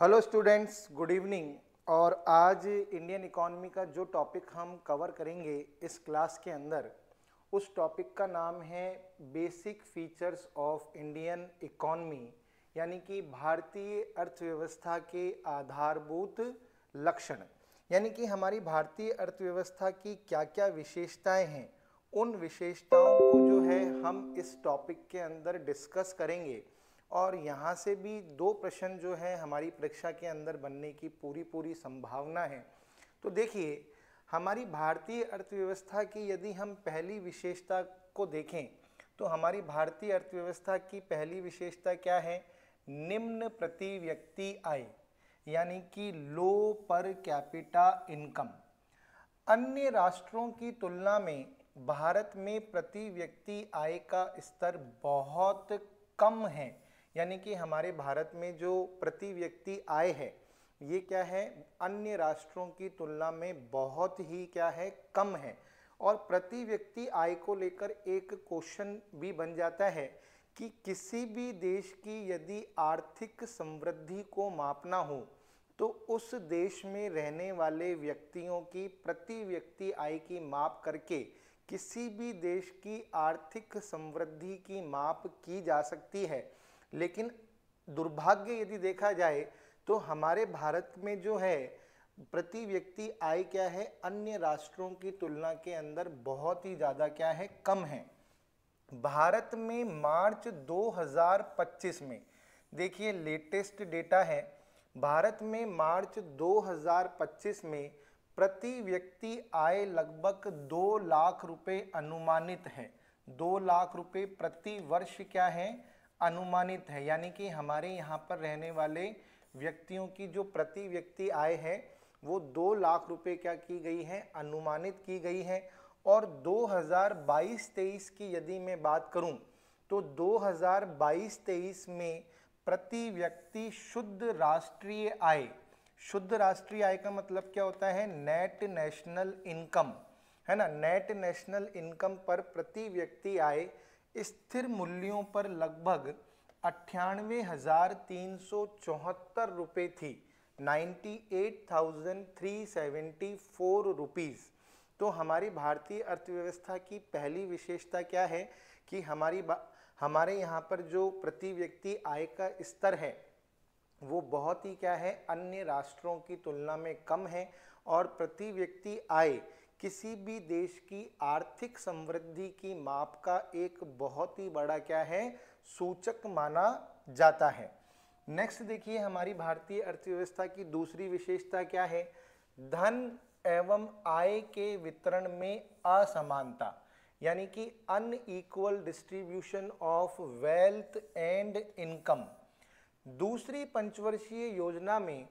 Hello students, good evening. और आज Indian economy का जो टॉपिक हम कवर करेंगे इस क्लास के अंदर, उस टॉपिक का नाम है basic features of Indian economy, यानी कि भारतीय अर्थव्यवस्था के आधारभूत लक्षण। यानी कि हमारी भारतीय अर्थव्यवस्था की क्या क्या विशेषताएं हैं, उन विशेषताओं को जो है हम इस टॉपिक के अंदर डिस्कस करेंगे। और यहाँ से भी दो प्रश्न जो है हमारी परीक्षा के अंदर बनने की पूरी संभावना है। तो देखिए, हमारी भारतीय अर्थव्यवस्था की यदि हम पहली विशेषता को देखें तो हमारी भारतीय अर्थव्यवस्था की पहली विशेषता क्या है? निम्न प्रति व्यक्ति आय, यानी कि लो पर कैपिटा इनकम। अन्य राष्ट्रों की तुलना में भारत में प्रति व्यक्ति आय का स्तर बहुत कम है। यानी कि हमारे भारत में जो प्रति व्यक्ति आय है ये क्या है, अन्य राष्ट्रों की तुलना में बहुत ही क्या है, कम है। और प्रति व्यक्ति आय को लेकर एक क्वेश्चन भी बन जाता है कि किसी भी देश की यदि आर्थिक समृद्धि को मापना हो तो उस देश में रहने वाले व्यक्तियों की प्रति व्यक्ति आय की माप करके किसी भी देश की आर्थिक समृद्धि की माप की जा सकती है। लेकिन दुर्भाग्य यदि देखा जाए तो हमारे भारत में जो है प्रति व्यक्ति आय क्या है, अन्य राष्ट्रों की तुलना के अंदर बहुत ही ज़्यादा क्या है, कम है। भारत में मार्च 2025 में, देखिए लेटेस्ट डेटा है, भारत में मार्च 2025 में प्रति व्यक्ति आय लगभग 2 लाख रुपए अनुमानित है। 2 लाख रुपए प्रति वर्ष क्या है, अनुमानित है। यानी कि हमारे यहाँ पर रहने वाले व्यक्तियों की जो प्रति व्यक्ति आय है वो 2 लाख रुपए क्या की गई है, अनुमानित की गई है। और 2022-23 की यदि मैं बात करूं तो 2022-23 में प्रति व्यक्ति शुद्ध राष्ट्रीय आय, शुद्ध राष्ट्रीय आय का मतलब क्या होता है, नेट नेशनल इनकम, है ना। नेट नेशनल इनकम पर प्रति व्यक्ति आय स्थिर मूल्यों पर लगभग 98,374 रुपये थी, 98,374 रुपीज़। तो हमारी भारतीय अर्थव्यवस्था की पहली विशेषता क्या है कि हमारे यहाँ पर जो प्रति व्यक्ति आय का स्तर है वो बहुत ही क्या है, अन्य राष्ट्रों की तुलना में कम है। और प्रति व्यक्ति आय किसी भी देश की आर्थिक समृद्धि की माप का एक बहुत ही बड़ा क्या है, सूचक माना जाता है। नेक्स्ट देखिए, हमारी भारतीय अर्थव्यवस्था की दूसरी विशेषता क्या है? धन एवं आय के वितरण में असमानता, यानी कि unequal distribution of wealth and income. दूसरी पंचवर्षीय योजना में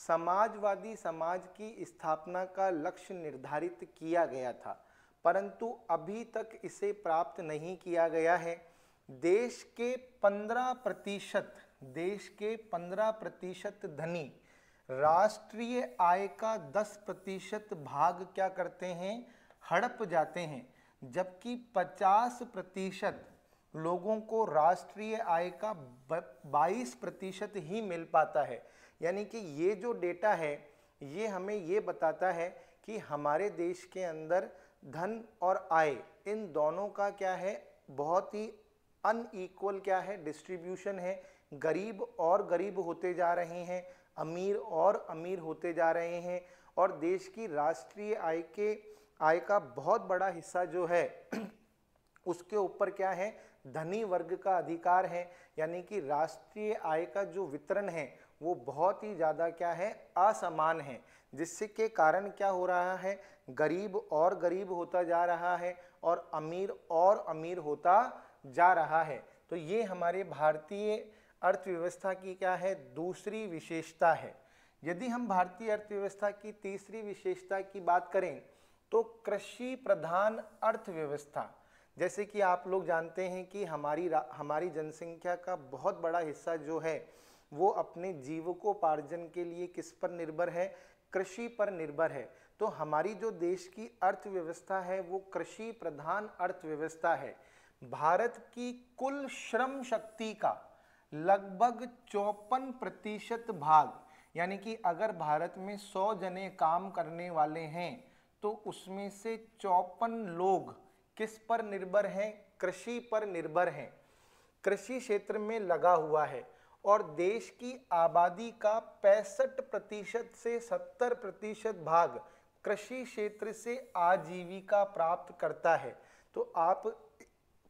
समाजवादी समाज की स्थापना का लक्ष्य निर्धारित किया गया था, परंतु अभी तक इसे प्राप्त नहीं किया गया है। देश के 15% धनी राष्ट्रीय आय का 10% भाग क्या करते हैं, हड़प जाते हैं, जबकि 50% लोगों को राष्ट्रीय आय का 22% ही मिल पाता है। यानी कि ये जो डेटा है ये हमें ये बताता है कि हमारे देश के अंदर धन और आय, इन दोनों का क्या है, बहुत ही अनइक्वल क्या है, डिस्ट्रीब्यूशन है। गरीब और गरीब होते जा रहे हैं, अमीर और अमीर होते जा रहे हैं। और देश की राष्ट्रीय आय का बहुत बड़ा हिस्सा जो है उसके ऊपर क्या है, धनी वर्ग का अधिकार है। यानी कि राष्ट्रीय आय का जो वितरण है वो बहुत ही ज़्यादा क्या है, असमान है, जिससे के कारण क्या हो रहा है, गरीब और गरीब होता जा रहा है और अमीर होता जा रहा है। तो ये हमारे भारतीय अर्थव्यवस्था की क्या है, दूसरी विशेषता है। यदि हम भारतीय अर्थव्यवस्था की तीसरी विशेषता की बात करें तो कृषि प्रधान अर्थव्यवस्था। जैसे कि आप लोग जानते हैं कि हमारी जनसंख्या का बहुत बड़ा हिस्सा जो है वो अपने जीविकोपार्जन के लिए किस पर निर्भर है, कृषि पर निर्भर है। तो हमारी जो देश की अर्थव्यवस्था है वो कृषि प्रधान अर्थव्यवस्था है। भारत की कुल श्रम शक्ति का लगभग 54% भाग, यानी कि अगर भारत में 100 जने काम करने वाले हैं तो उसमें से 54 लोग किस पर निर्भर हैं? कृषि पर निर्भर हैं, कृषि क्षेत्र में लगा हुआ है। और देश की आबादी का 65% से 70% भाग कृषि क्षेत्र से आजीविका प्राप्त करता है। तो आप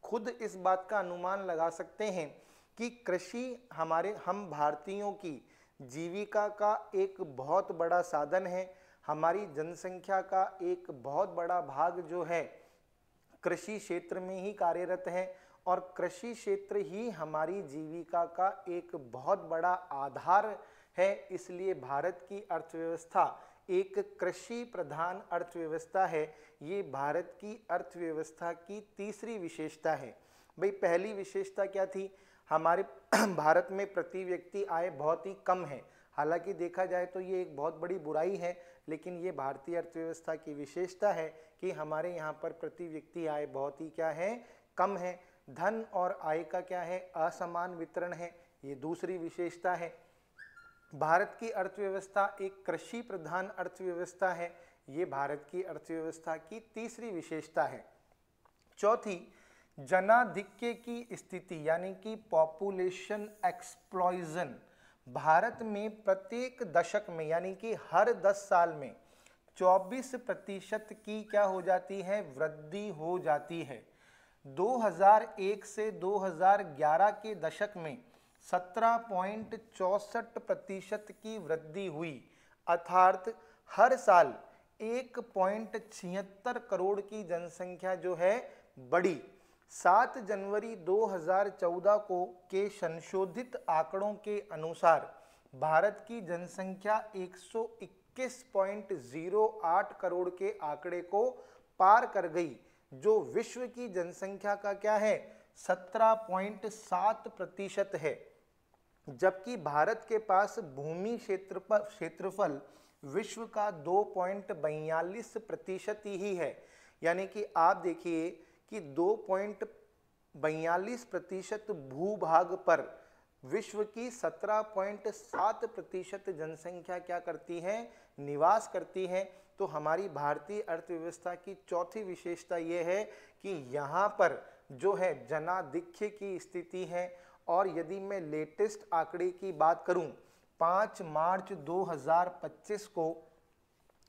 खुद इस बात का अनुमान लगा सकते हैं कि कृषि हम भारतीयों की जीविका का एक बहुत बड़ा साधन है। हमारी जनसंख्या का एक बहुत बड़ा भाग जो है कृषि क्षेत्र में ही कार्यरत है और कृषि क्षेत्र ही हमारी जीविका का एक बहुत बड़ा आधार है। इसलिए भारत की अर्थव्यवस्था एक कृषि प्रधान अर्थव्यवस्था है। ये भारत की अर्थव्यवस्था की तीसरी विशेषता है। भाई पहली विशेषता क्या थी? हमारे भारत में प्रति व्यक्ति आय बहुत ही कम है। हालांकि देखा जाए तो ये एक बहुत बड़ी बुराई है, लेकिन ये भारतीय अर्थव्यवस्था की विशेषता है कि हमारे यहाँ पर प्रति व्यक्ति आय बहुत ही क्या है? कम है। धन और आय का क्या है? असमान वितरण है, ये दूसरी विशेषता है। भारत की अर्थव्यवस्था एक कृषि प्रधान अर्थव्यवस्था है, ये भारत की अर्थव्यवस्था की तीसरी विशेषता है। चौथी, जनाधिक्य की स्थिति यानी कि पॉपुलेशन एक्सप्लॉजन। भारत में प्रत्येक दशक में यानी कि हर 10 साल में 24% की क्या हो जाती है? वृद्धि हो जाती है। 2001 से 2011 के दशक में 17.64% की वृद्धि हुई, अर्थात हर साल 1.76 करोड़ की जनसंख्या जो है बढ़ी। 7 जनवरी 2014 को के संशोधित आंकड़ों के अनुसार भारत की जनसंख्या 121.08 करोड़ के आंकड़े को पार कर गई, जो विश्व की जनसंख्या का क्या है? 17.7% है। जबकि भारत के पास भूमि क्षेत्रफल विश्व का 2.42% ही है। यानी कि आप देखिए कि 2.42% भूभाग पर विश्व की 17.7% जनसंख्या क्या करती है? निवास करती है। तो हमारी भारतीय अर्थव्यवस्था की चौथी विशेषता यह है कि यहाँ पर जो है जनाधिक्य की स्थिति है। और यदि मैं लेटेस्ट आंकड़े की बात करूं, 5 मार्च 2025 को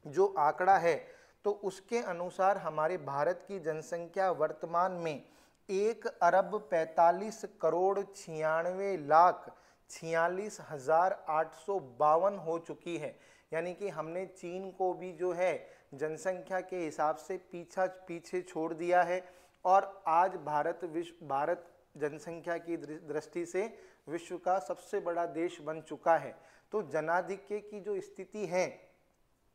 जो आंकड़ा है तो उसके अनुसार हमारे भारत की जनसंख्या वर्तमान में 1,45,96,46,852 हो चुकी है। यानी कि हमने चीन को भी जो है जनसंख्या के हिसाब से पीछे छोड़ दिया है और आज भारत जनसंख्या की दृष्टि से विश्व का सबसे बड़ा देश बन चुका है। तो जनाधिक्य की जो स्थिति है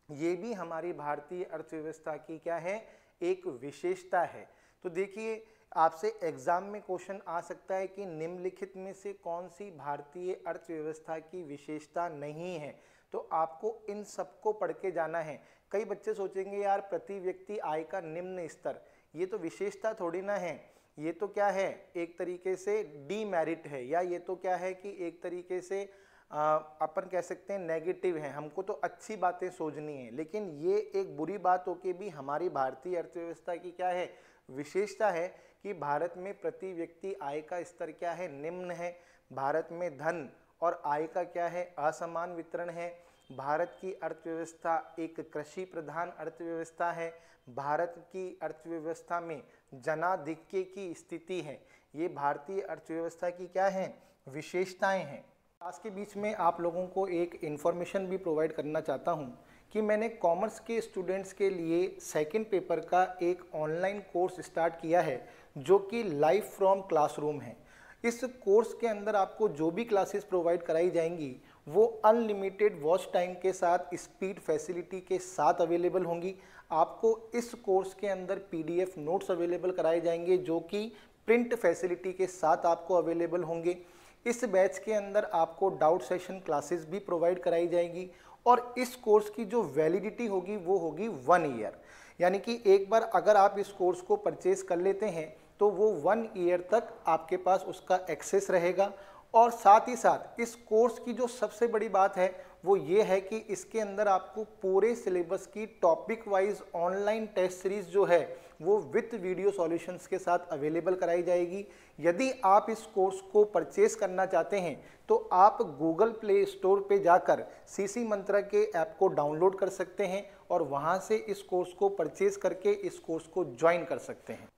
ये भी हमारी भारतीय अर्थव्यवस्था की क्या है? एक विशेषता है। तो देखिए आपसे एग्जाम में क्वेश्चन आ सकता है कि निम्नलिखित में से कौन सी भारतीय अर्थव्यवस्था की विशेषता नहीं है। तो आपको इन सबको पढ़ के जाना है। कई बच्चे सोचेंगे यार प्रति व्यक्ति आय का निम्न स्तर, ये तो विशेषता थोड़ी ना है, ये तो क्या है? एक तरीके से डीमेरिट है, या ये तो क्या है कि एक तरीके से अपन कह सकते हैं नेगेटिव है। हमको तो अच्छी बातें सोचनी है, लेकिन ये एक बुरी बात होके भी हमारी भारतीय अर्थव्यवस्था की क्या है? विशेषता है कि भारत में प्रति व्यक्ति आय का स्तर क्या है? निम्न है। भारत में धन और आय का क्या है? असमान वितरण है। भारत की अर्थव्यवस्था एक कृषि प्रधान अर्थव्यवस्था है। भारत की अर्थव्यवस्था में जनाधिक्य की स्थिति है। ये भारतीय अर्थव्यवस्था की क्या है? विशेषताएं हैं। क्लास के बीच में आप लोगों को एक इन्फॉर्मेशन भी प्रोवाइड करना चाहता हूं कि मैंने कॉमर्स के स्टूडेंट्स के लिए सेकंड पेपर का एक ऑनलाइन कोर्स स्टार्ट किया है जो कि लाइव फ्रॉम क्लासरूम है। इस कोर्स के अंदर आपको जो भी क्लासेस प्रोवाइड कराई जाएंगी वो अनलिमिटेड वॉच टाइम के साथ स्पीड फैसिलिटी के साथ अवेलेबल होंगी। आपको इस कोर्स के अंदर PDF नोट्स अवेलेबल कराए जाएंगे जो कि प्रिंट फैसिलिटी के साथ आपको अवेलेबल होंगे। इस बैच के अंदर आपको डाउट सेशन क्लासेस भी प्रोवाइड कराई जाएगी और इस कोर्स की जो वैलिडिटी होगी वो होगी 1 ईयर। यानी कि एक बार अगर आप इस कोर्स को परचेज कर लेते हैं तो वो 1 ईयर तक आपके पास उसका एक्सेस रहेगा और साथ ही साथ इस कोर्स की जो सबसे बड़ी बात है वो ये है कि इसके अंदर आपको पूरे सिलेबस की topic wise online test series जो है वो विथ वीडियो सॉल्यूशंस के साथ अवेलेबल कराई जाएगी। यदि आप इस कोर्स को परचेस करना चाहते हैं तो आप गूगल प्ले स्टोर पे जाकर सीसी मंत्रा के ऐप को डाउनलोड कर सकते हैं और वहां से इस कोर्स को परचेस करके इस कोर्स को ज्वाइन कर सकते हैं।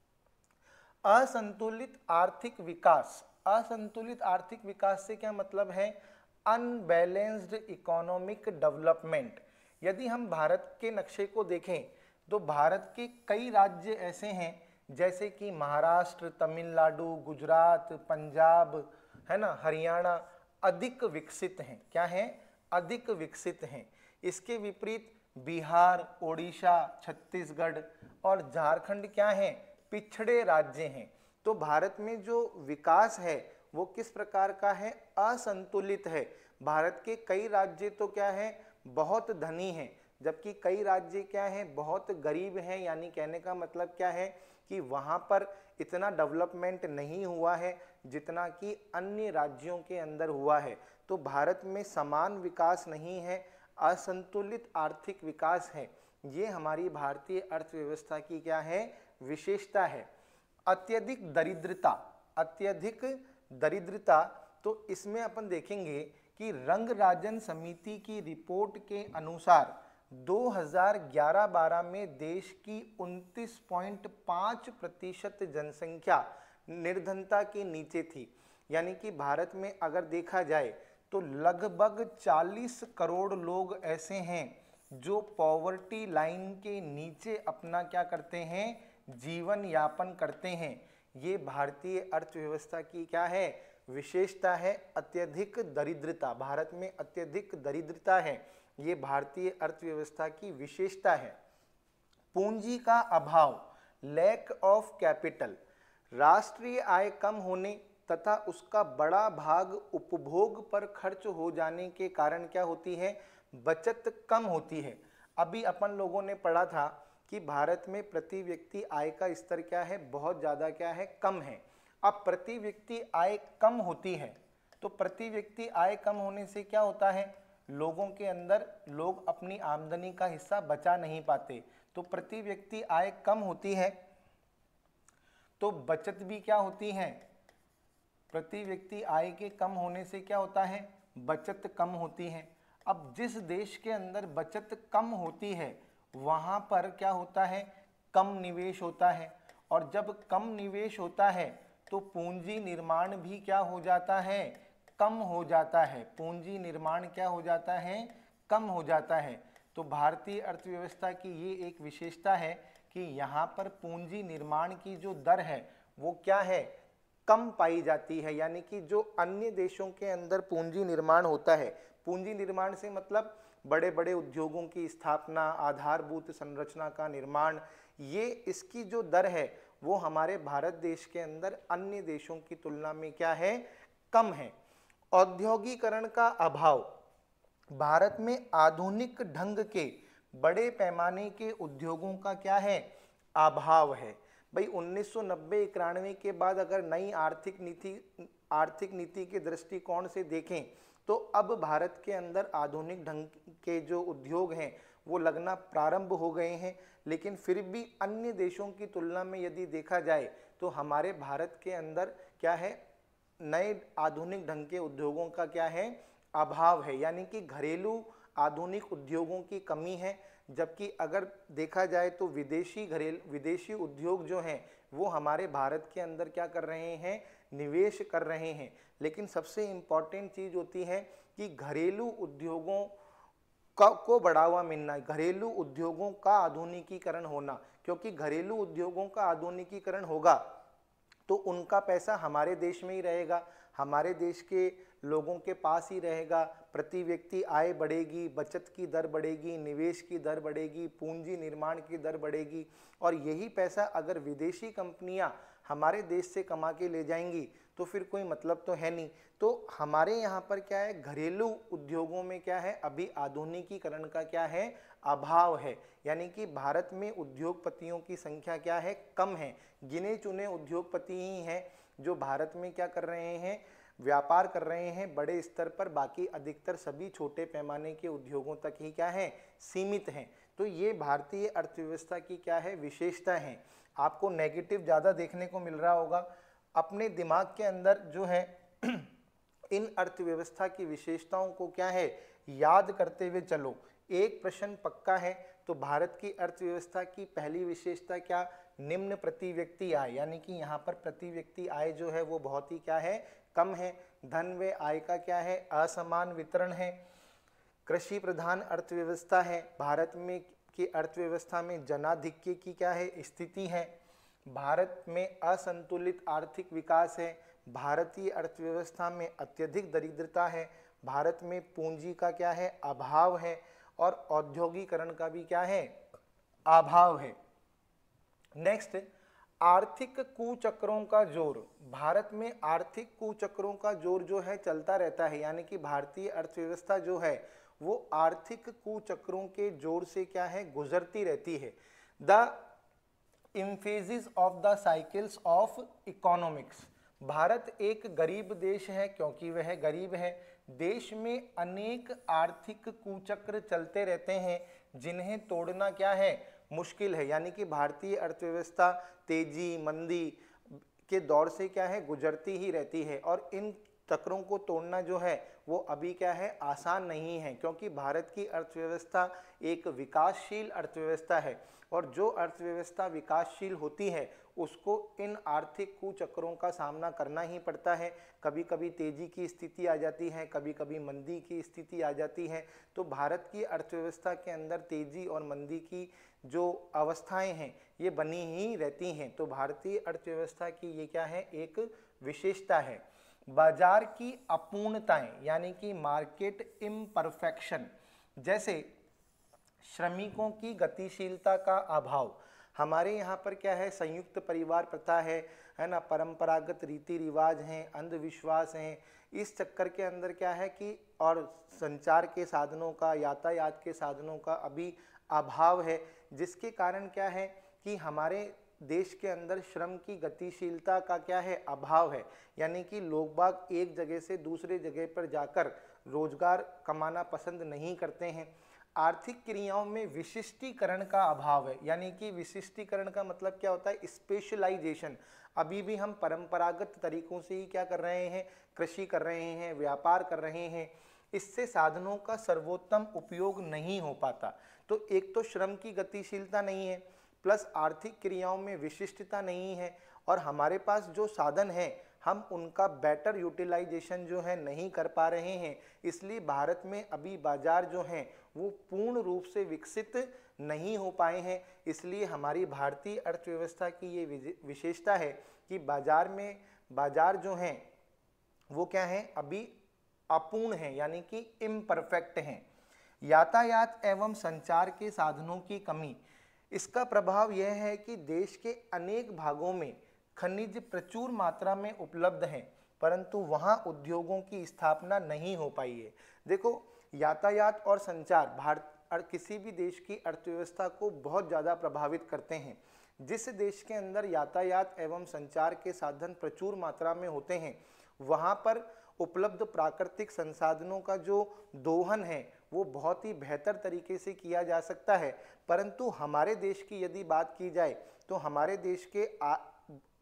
असंतुलित आर्थिक विकास। असंतुलित आर्थिक विकास से क्या मतलब है? Unbalanced economic development. यदि हम भारत के नक्शे को देखें तो भारत के कई राज्य ऐसे हैं जैसे कि महाराष्ट्र, तमिलनाडु, गुजरात, पंजाब, है ना, हरियाणा अधिक विकसित हैं। क्या हैं? अधिक विकसित हैं। इसके विपरीत बिहार, ओडिशा, छत्तीसगढ़ और झारखंड क्या हैं? पिछड़े राज्य हैं। तो भारत में जो विकास है वो किस प्रकार का है? असंतुलित है। भारत के कई राज्य तो क्या है? बहुत धनी हैं, जबकि कई राज्य क्या हैं? बहुत गरीब हैं। यानी कहने का मतलब क्या है कि वहां पर इतना डेवलपमेंट नहीं हुआ है जितना कि अन्य राज्यों के अंदर हुआ है। तो भारत में समान विकास नहीं है, असंतुलित आर्थिक विकास है। ये हमारी भारतीय अर्थव्यवस्था की क्या है? विशेषता है। अत्यधिक दरिद्रता। अत्यधिक दरिद्रता, तो इसमें अपन देखेंगे कि रंग राजन समिति की रिपोर्ट के अनुसार 2011-12 में देश की 29.5% जनसंख्या निर्धनता के नीचे थी। यानी कि भारत में अगर देखा जाए तो लगभग 40 करोड़ लोग ऐसे हैं जो पॉवर्टी लाइन के नीचे अपना क्या करते हैं? जीवन यापन करते हैं। ये भारतीय अर्थव्यवस्था की क्या है? विशेषता है। अत्यधिक दरिद्रता, भारत में अत्यधिक दरिद्रता है, ये भारतीय अर्थव्यवस्था की विशेषता है। पूंजी का अभाव, लैक ऑफ कैपिटल। राष्ट्रीय आय कम होने तथा उसका बड़ा भाग उपभोग पर खर्च हो जाने के कारण क्या होती है? बचत कम होती है। अभी अपन लोगों ने पढ़ा था कि भारत में प्रति व्यक्ति आय का स्तर क्या है? बहुत ज़्यादा क्या है? कम है। अब प्रति व्यक्ति आय कम होती है तो प्रति व्यक्ति आय कम होने से क्या होता है? लोगों के अंदर लोग अपनी आमदनी का हिस्सा बचा नहीं पाते। तो प्रति व्यक्ति आय कम होती है तो बचत भी क्या होती है? प्रति व्यक्ति आय के कम होने से क्या होता है? बचत कम होती है। अब जिस देश के अंदर बचत कम होती है वहां पर क्या होता है? कम निवेश होता है, और जब कम निवेश होता है तो पूंजी निर्माण भी क्या हो जाता है? कम हो जाता है। पूंजी निर्माण क्या हो जाता है? कम हो जाता है। तो भारतीय अर्थव्यवस्था की ये एक विशेषता है कि यहाँ पर पूंजी निर्माण की जो दर है वो क्या है? कम पाई जाती है। यानी कि जो अन्य देशों के अंदर पूंजी निर्माण होता है, पूंजी निर्माण से मतलब बड़े बड़े उद्योगों की स्थापना, आधारभूत संरचना का निर्माण, ये इसकी जो दर है वो हमारे भारत देश के अंदर अन्य देशों की तुलना में क्या है? कम है। औद्योगिकरण का अभाव। भारत में आधुनिक ढंग के बड़े पैमाने के उद्योगों का क्या है? अभाव है। भाई 1990-91 के बाद अगर नई आर्थिक नीति के दृष्टिकोण से देखें तो अब भारत के अंदर आधुनिक ढंग के जो उद्योग हैं वो लगना प्रारंभ हो गए हैं, लेकिन फिर भी अन्य देशों की तुलना में यदि देखा जाए तो हमारे भारत के अंदर क्या है? नए आधुनिक ढंग के उद्योगों का क्या है? अभाव है। यानी कि घरेलू आधुनिक उद्योगों की कमी है, जबकि अगर देखा जाए तो विदेशी उद्योग जो हैं वो हमारे भारत के अंदर क्या कर रहे हैं? निवेश कर रहे हैं। लेकिन सबसे इम्पॉर्टेंट चीज़ होती है कि घरेलू उद्योगों को बढ़ावा मिलना, घरेलू उद्योगों का आधुनिकीकरण होना, क्योंकि घरेलू उद्योगों का आधुनिकीकरण होगा तो उनका पैसा हमारे देश में ही रहेगा, हमारे देश के लोगों के पास ही रहेगा, प्रति व्यक्ति आय बढ़ेगी, बचत की दर बढ़ेगी, निवेश की दर बढ़ेगी, पूंजी निर्माण की दर बढ़ेगी, और यही पैसा अगर विदेशी कंपनियां हमारे देश से कमा के ले जाएंगी तो फिर कोई मतलब तो है नहीं। तो हमारे यहाँ पर क्या है? घरेलू उद्योगों में क्या है? अभी आधुनिकीकरण का क्या है? अभाव है। यानी कि भारत में उद्योगपतियों की संख्या क्या है? कम है। गिने चुने उद्योगपति ही हैं जो भारत में क्या कर रहे हैं? व्यापार कर रहे हैं बड़े स्तर पर, बाकी अधिकतर सभी छोटे पैमाने के उद्योगों तक ही क्या है, सीमित हैं। तो ये भारतीय अर्थव्यवस्था की क्या है, विशेषता है। आपको नेगेटिव ज़्यादा देखने को मिल रहा होगा। अपने दिमाग के अंदर जो है इन अर्थव्यवस्था की विशेषताओं को क्या है, याद करते हुए चलो। एक प्रश्न पक्का है। तो भारत की अर्थव्यवस्था की पहली विशेषता क्या, निम्न प्रति व्यक्ति आय, यानी कि यहाँ पर प्रति व्यक्ति आय जो है वो बहुत ही क्या है, कम है। धन व आय का क्या है, असमान वितरण है। कृषि प्रधान अर्थव्यवस्था है। भारत में की अर्थव्यवस्था में जनाधिक्य की क्या है, स्थिति है। भारत में असंतुलित आर्थिक विकास है। भारतीय अर्थव्यवस्था में अत्यधिक दरिद्रता है। भारत में पूंजी का क्या है, अभाव है। और औद्योगिकरण का भी क्या है, अभाव है। नेक्स्ट, आर्थिक कुचक्रों का जोर। भारत में आर्थिक कुचक्रों का जोर जो है चलता रहता है, यानी कि भारतीय अर्थव्यवस्था जो है वो आर्थिक कुचक्रों के जोर से क्या है, गुजरती रहती है। The emphasis of the cycles of economics. Bharat एक गरीब देश है क्योंकि वह गरीब है। देश में अनेक आर्थिक कुचक्र चलते रहते हैं जिन्हें तोड़ना क्या है, मुश्किल है। यानी कि भारतीय अर्थव्यवस्था तेजी मंदी के दौर से क्या है, गुजरती ही रहती है। और इन चक्रों को तोड़ना जो है वो अभी क्या है, आसान नहीं है, क्योंकि भारत की अर्थव्यवस्था एक विकासशील अर्थव्यवस्था है। और जो अर्थव्यवस्था विकासशील होती है उसको इन आर्थिक कुचक्रों का सामना करना ही पड़ता है। कभी कभी तेजी की स्थिति आ जाती है, कभी कभी मंदी की स्थिति आ जाती है। तो भारत की अर्थव्यवस्था के अंदर तेजी और मंदी की जो अवस्थाएं हैं ये बनी ही रहती हैं। तो भारतीय अर्थव्यवस्था की ये क्या है, एक विशेषता है। बाजार की अपूर्णताएं, यानी कि मार्केट इम्परफेक्शन, जैसे श्रमिकों की गतिशीलता का अभाव। हमारे यहाँ पर क्या है, संयुक्त परिवार प्रथा है ना, परंपरागत रीति रिवाज हैं, अंधविश्वास हैं। इस चक्कर के अंदर क्या है कि और संचार के साधनों का, यातायात के साधनों का अभी अभाव है, जिसके कारण क्या है कि हमारे देश के अंदर श्रम की गतिशीलता का क्या है, अभाव है। यानी कि लोग बाग एक जगह से दूसरे जगह पर जाकर रोजगार कमाना पसंद नहीं करते हैं। आर्थिक क्रियाओं में विशिष्टीकरण का अभाव है। यानी कि विशिष्टीकरण का मतलब क्या होता है, स्पेशलाइजेशन। अभी भी हम परंपरागत तरीकों से ही क्या कर रहे हैं, कृषि कर रहे हैं, व्यापार कर रहे हैं। इससे साधनों का सर्वोत्तम उपयोग नहीं हो पाता। तो एक तो श्रम की गतिशीलता नहीं है, प्लस आर्थिक क्रियाओं में विशिष्टता नहीं है, और हमारे पास जो साधन है हम उनका बेटर यूटिलाइजेशन जो है नहीं कर पा रहे हैं। इसलिए भारत में अभी बाजार जो हैं वो पूर्ण रूप से विकसित नहीं हो पाए हैं। इसलिए हमारी भारतीय अर्थव्यवस्था की ये विशेषता है कि बाजार जो हैं वो क्या हैं, अभी अपूर्ण हैं, यानी कि इम्परफेक्ट हैं। यातायात एवं संचार के साधनों की कमी, इसका प्रभाव यह है कि देश के अनेक भागों में खनिज प्रचुर मात्रा में उपलब्ध हैं, परंतु वहां उद्योगों की स्थापना नहीं हो पाई है। देखो, यातायात और संचार किसी भी देश की अर्थव्यवस्था को बहुत ज़्यादा प्रभावित करते हैं। जिस देश के अंदर यातायात एवं संचार के साधन प्रचुर मात्रा में होते हैं वहाँ पर उपलब्ध प्राकृतिक संसाधनों का जो दोहन है वो बहुत ही बेहतर तरीके से किया जा सकता है। परंतु हमारे देश की यदि बात की जाए तो हमारे देश के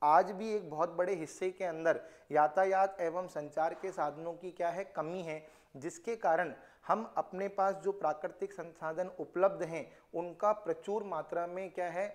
आज भी एक बहुत बड़े हिस्से के अंदर यातायात एवं संचार के साधनों की क्या है, कमी है, जिसके कारण हम अपने पास जो प्राकृतिक संसाधन उपलब्ध हैं उनका प्रचुर मात्रा में क्या है,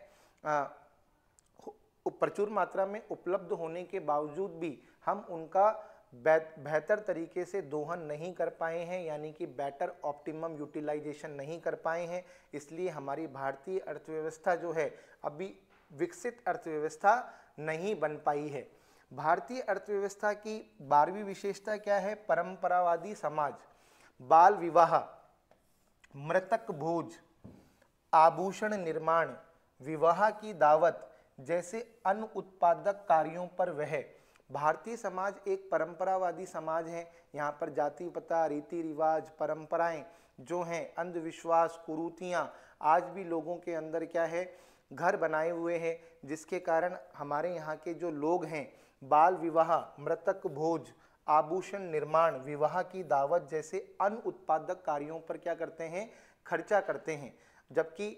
प्रचुर मात्रा में उपलब्ध होने के बावजूद भी हम उनका बेहतर तरीके से दोहन नहीं कर पाए हैं, यानी कि बेटर ऑप्टिमम यूटिलाइजेशन नहीं कर पाए हैं। इसलिए हमारी भारतीय अर्थव्यवस्था जो है अभी विकसित अर्थव्यवस्था नहीं बन पाई है। भारतीय अर्थव्यवस्था की 12वीं विशेषता क्या है, परंपरावादी समाज। बाल विवाह, मृतक भोज, आभूषण निर्माण, विवाह की दावत जैसे अन्न उत्पादक कार्यों पर वह भारतीय समाज एक परंपरावादी समाज है। यहाँ पर जाति प्रथा, रीति रिवाज, परंपराएं जो हैं, अंधविश्वास, कुरीतियाँ आज भी लोगों के अंदर क्या है, घर बनाए हुए हैं, जिसके कारण हमारे यहाँ के जो लोग हैं बाल विवाह, मृतक भोज, आभूषण निर्माण, विवाह की दावत जैसे अन्न उत्पादक कार्यों पर क्या करते हैं, खर्चा करते हैं। जबकि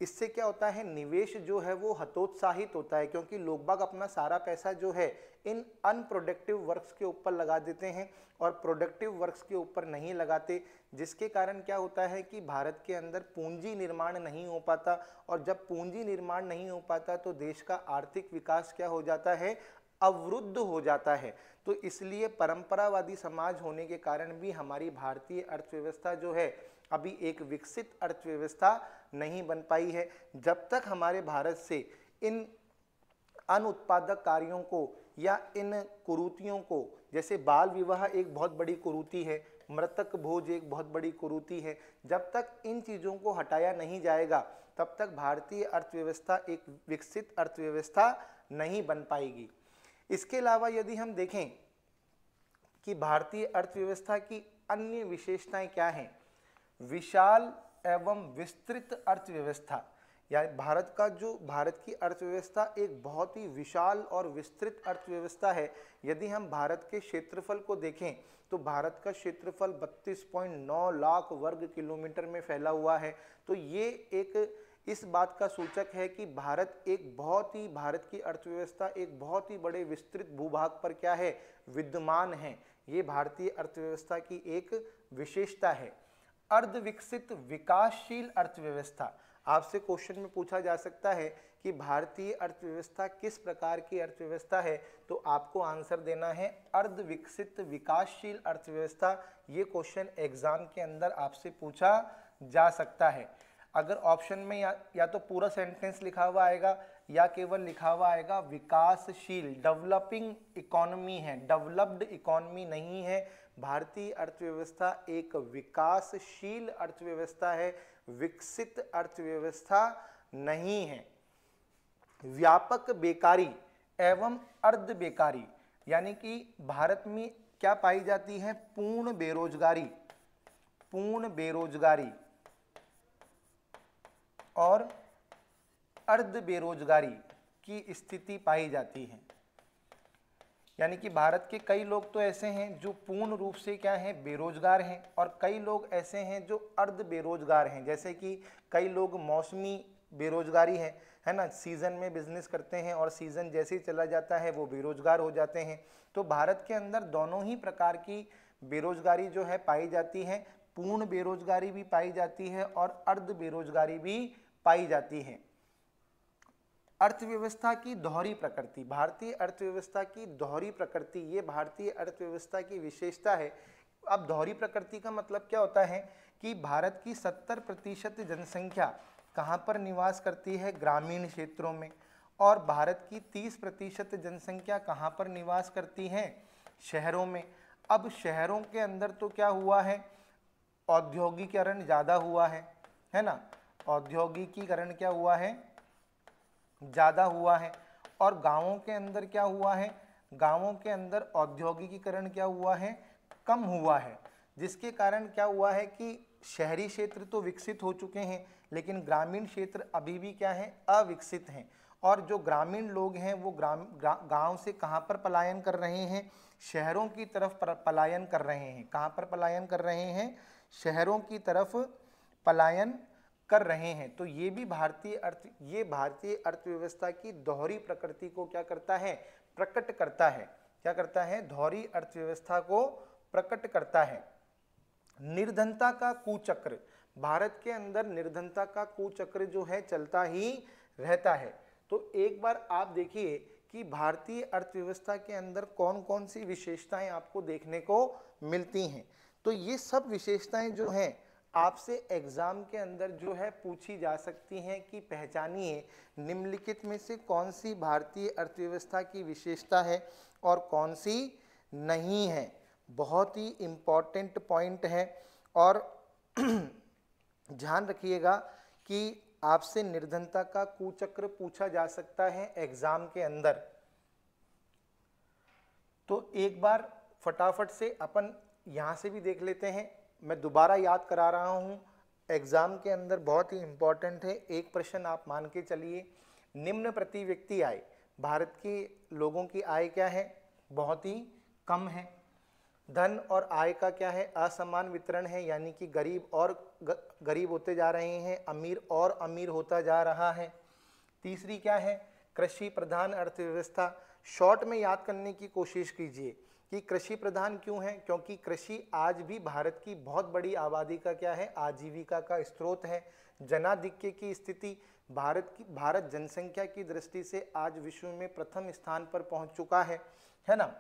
इससे क्या होता है, निवेश जो है वो हतोत्साहित होता है, क्योंकि लोग बाग अपना सारा पैसा जो है इन अनप्रोडक्टिव वर्क्स के ऊपर लगा देते हैं और प्रोडक्टिव वर्क्स के ऊपर नहीं लगाते, जिसके कारण क्या होता है कि भारत के अंदर पूंजी निर्माण नहीं हो पाता, और जब पूंजी निर्माण नहीं हो पाता तो देश का आर्थिक विकास क्या हो जाता है, अवरुद्ध हो जाता है। तो इसलिए परंपरावादी समाज होने के कारण भी हमारी भारतीय अर्थव्यवस्था जो है अभी एक विकसित अर्थव्यवस्था नहीं बन पाई है। जब तक हमारे भारत से इन अनुत्पादक कार्यों को या इन कुरीतियों को, जैसे बाल विवाह एक बहुत बड़ी कुरीति है, मृतक भोज एक बहुत बड़ी कुरीति है, जब तक इन चीज़ों को हटाया नहीं जाएगा तब तक भारतीय अर्थव्यवस्था एक विकसित अर्थव्यवस्था नहीं बन पाएगी। इसके अलावा यदि हम देखें कि भारतीय अर्थव्यवस्था की अन्य विशेषताएं क्या हैं, विशाल एवं विस्तृत अर्थव्यवस्था, यानी भारत की अर्थव्यवस्था एक बहुत ही विशाल और विस्तृत अर्थव्यवस्था है। यदि हम भारत के क्षेत्रफल को देखें तो भारत का क्षेत्रफल 32.9 लाख वर्ग किलोमीटर में फैला हुआ है। तो ये एक इस बात का सूचक है कि भारत की अर्थव्यवस्था एक बहुत ही बड़े विस्तृत भूभाग पर क्या है, विद्यमान है। ये भारतीय अर्थव्यवस्था की एक विशेषता है। अर्धविकसित विकासशील अर्थव्यवस्था, आपसे क्वेश्चन में पूछा जा सकता है कि भारतीय अर्थव्यवस्था किस प्रकार की अर्थव्यवस्था है, तो आपको आंसर देना है अर्धविकसित विकासशील अर्थव्यवस्था। ये क्वेश्चन एग्जाम के अंदर आपसे पूछा जा सकता है। अगर ऑप्शन में या तो पूरा सेंटेंस लिखा हुआ आएगा या केवल लिखा हुआ आएगा विकासशील, डेवलपिंग इकोनॉमी है, डेवलप्ड इकोनॉमी नहीं है। भारतीय अर्थव्यवस्था एक विकासशील अर्थव्यवस्था है, विकसित अर्थव्यवस्था नहीं है। व्यापक बेकारी एवं अर्ध बेकारी, यानी कि भारत में क्या पाई जाती है, पूर्ण बेरोजगारी और अर्ध बेरोजगारी की स्थिति पाई जाती है। यानी कि भारत के कई लोग तो ऐसे हैं जो पूर्ण रूप से क्या हैं, बेरोजगार हैं, और कई लोग ऐसे हैं जो अर्ध बेरोजगार हैं। जैसे कि कई लोग मौसमी बेरोजगारी है ना, सीजन में बिजनेस करते हैं और सीजन जैसे ही चला जाता है वो बेरोजगार हो जाते हैं। तो भारत के अंदर दोनों ही प्रकार की बेरोजगारी जो है पाई जाती है, पूर्ण बेरोजगारी भी पाई जाती है और अर्ध बेरोजगारी भी पाई जाती है। अर्थव्यवस्था की दोहरी प्रकृति, भारतीय अर्थव्यवस्था की दोहरी प्रकृति, ये भारतीय अर्थव्यवस्था की विशेषता है। अब दोहरी प्रकृति का मतलब क्या होता है कि भारत की 70% जनसंख्या कहाँ पर निवास करती है, ग्रामीण क्षेत्रों में, और भारत की 30% जनसंख्या कहाँ पर निवास करती है, शहरों में। अब शहरों के अंदर तो क्या हुआ है, औद्योगिकीकरण ज़्यादा हुआ है ना, औद्योगिकीकरण क्या हुआ है, ज़्यादा हुआ है। और गांवों के अंदर क्या हुआ है, गांवों के अंदर औद्योगिकीकरण क्या हुआ है, कम हुआ है, जिसके कारण क्या हुआ है कि शहरी क्षेत्र तो विकसित हो चुके हैं लेकिन ग्रामीण क्षेत्र अभी भी क्या है, अविकसित हैं। और जो ग्रामीण लोग हैं वो गांव से कहाँ पर पलायन कर रहे हैं, शहरों की तरफ पलायन कर रहे हैं। कहाँ पर पलायन कर रहे हैं, शहरों की तरफ पलायन कर रहे हैं। तो ये भी भारतीय अर्थव्यवस्था की दोहरी प्रकृति को क्या करता है, प्रकट करता है। क्या करता है, दोहरी अर्थव्यवस्था को प्रकट करता है। निर्धनता का कुचक्र, भारत के अंदर निर्धनता का कुचक्र जो है चलता ही रहता है। तो एक बार आप देखिए कि भारतीय अर्थव्यवस्था के अंदर कौन कौन सी विशेषताएं आपको देखने को मिलती हैं। तो ये सब विशेषताएं जो हैं आपसे एग्जाम के अंदर जो है पूछी जा सकती हैं कि पहचानिए निम्नलिखित में से कौन सी भारतीय अर्थव्यवस्था की विशेषता है और कौन सी नहीं है। बहुत ही इम्पॉर्टेंट पॉइंट है और ध्यान रखिएगा कि आपसे निर्धनता का कुचक्र पूछा जा सकता है एग्जाम के अंदर। तो एक बार फटाफट से अपन यहाँ से भी देख लेते हैं, मैं दोबारा याद करा रहा हूँ, एग्जाम के अंदर बहुत ही इम्पॉर्टेंट है। एक प्रश्न आप मान के चलिए, निम्न प्रति व्यक्ति आय, भारत के लोगों की आय क्या है, बहुत ही कम है। धन और आय का क्या है, असमान वितरण है, यानी कि गरीब और गरीब होते जा रहे हैं, अमीर और अमीर होता जा रहा है। तीसरी क्या है, कृषि प्रधान अर्थव्यवस्था। शॉर्ट में याद करने की कोशिश कीजिए कि कृषि प्रधान क्यों है, क्योंकि कृषि आज भी भारत की बहुत बड़ी आबादी का क्या है, आजीविका का स्रोत है। जनाधिक्य की स्थिति, भारत जनसंख्या की दृष्टि से आज विश्व में प्रथम स्थान पर पहुंच चुका है ना।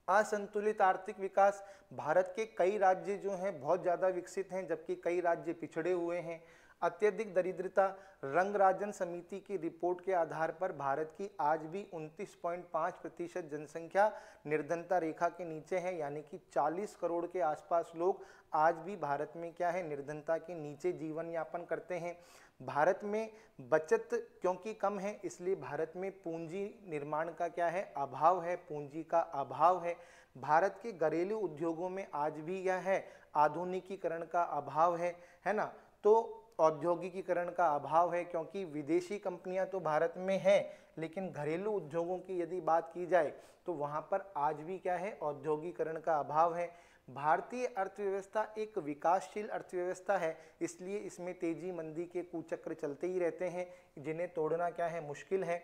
असंतुलित आर्थिक विकास, भारत के कई राज्य जो हैं बहुत ज़्यादा विकसित हैं जबकि कई राज्य पिछड़े हुए हैं। अत्यधिक दरिद्रता, रंगराजन समिति की रिपोर्ट के आधार पर भारत की आज भी 29.5% जनसंख्या निर्धनता रेखा के नीचे है, यानी कि 40 करोड़ के आसपास लोग आज भी भारत में क्या है, निर्धनता के नीचे जीवन यापन करते हैं। भारत में बचत क्योंकि कम है, इसलिए भारत में पूंजी निर्माण का क्या है, अभाव है, पूंजी का अभाव है। भारत के घरेलू उद्योगों में आज भी यह है, आधुनिकीकरण का अभाव है ना। तो औद्योगिकीकरण का अभाव है, क्योंकि विदेशी कंपनियां तो भारत में हैं, लेकिन घरेलू उद्योगों की यदि बात की जाए तो वहां पर आज भी क्या है, औद्योगिकीकरण का अभाव है। भारतीय अर्थव्यवस्था एक विकासशील अर्थव्यवस्था है, इसलिए इसमें तेजी मंदी के कुचक्र चलते ही रहते हैं, जिन्हें तोड़ना क्या है, मुश्किल है।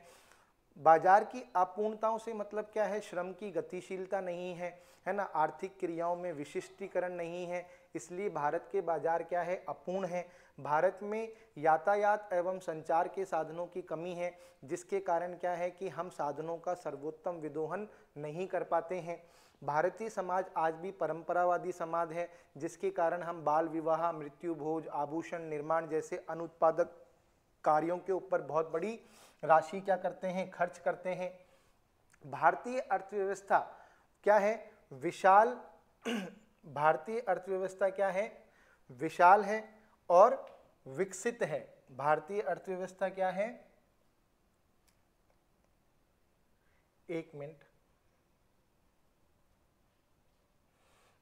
बाजार की अपूर्णताओं से मतलब क्या है, श्रम की गतिशीलता नहीं है ना, आर्थिक क्रियाओं में विशिष्टीकरण नहीं है, इसलिए भारत के बाजार क्या है, अपूर्ण है। भारत में यातायात एवं संचार के साधनों की कमी है, जिसके कारण क्या है कि हम साधनों का सर्वोत्तम विदोहन नहीं कर पाते हैं। भारतीय समाज आज भी परंपरावादी समाज है, जिसके कारण हम बाल विवाह, मृत्यु भोज, आभूषण निर्माण जैसे अनुत्पादक कार्यों के ऊपर बहुत बड़ी राशि क्या करते हैं, खर्च करते हैं। भारतीय अर्थव्यवस्था क्या है, विशाल भारतीय अर्थव्यवस्था क्या है, विशाल है और विकसित है। भारतीय अर्थव्यवस्था क्या है, एक मिनट,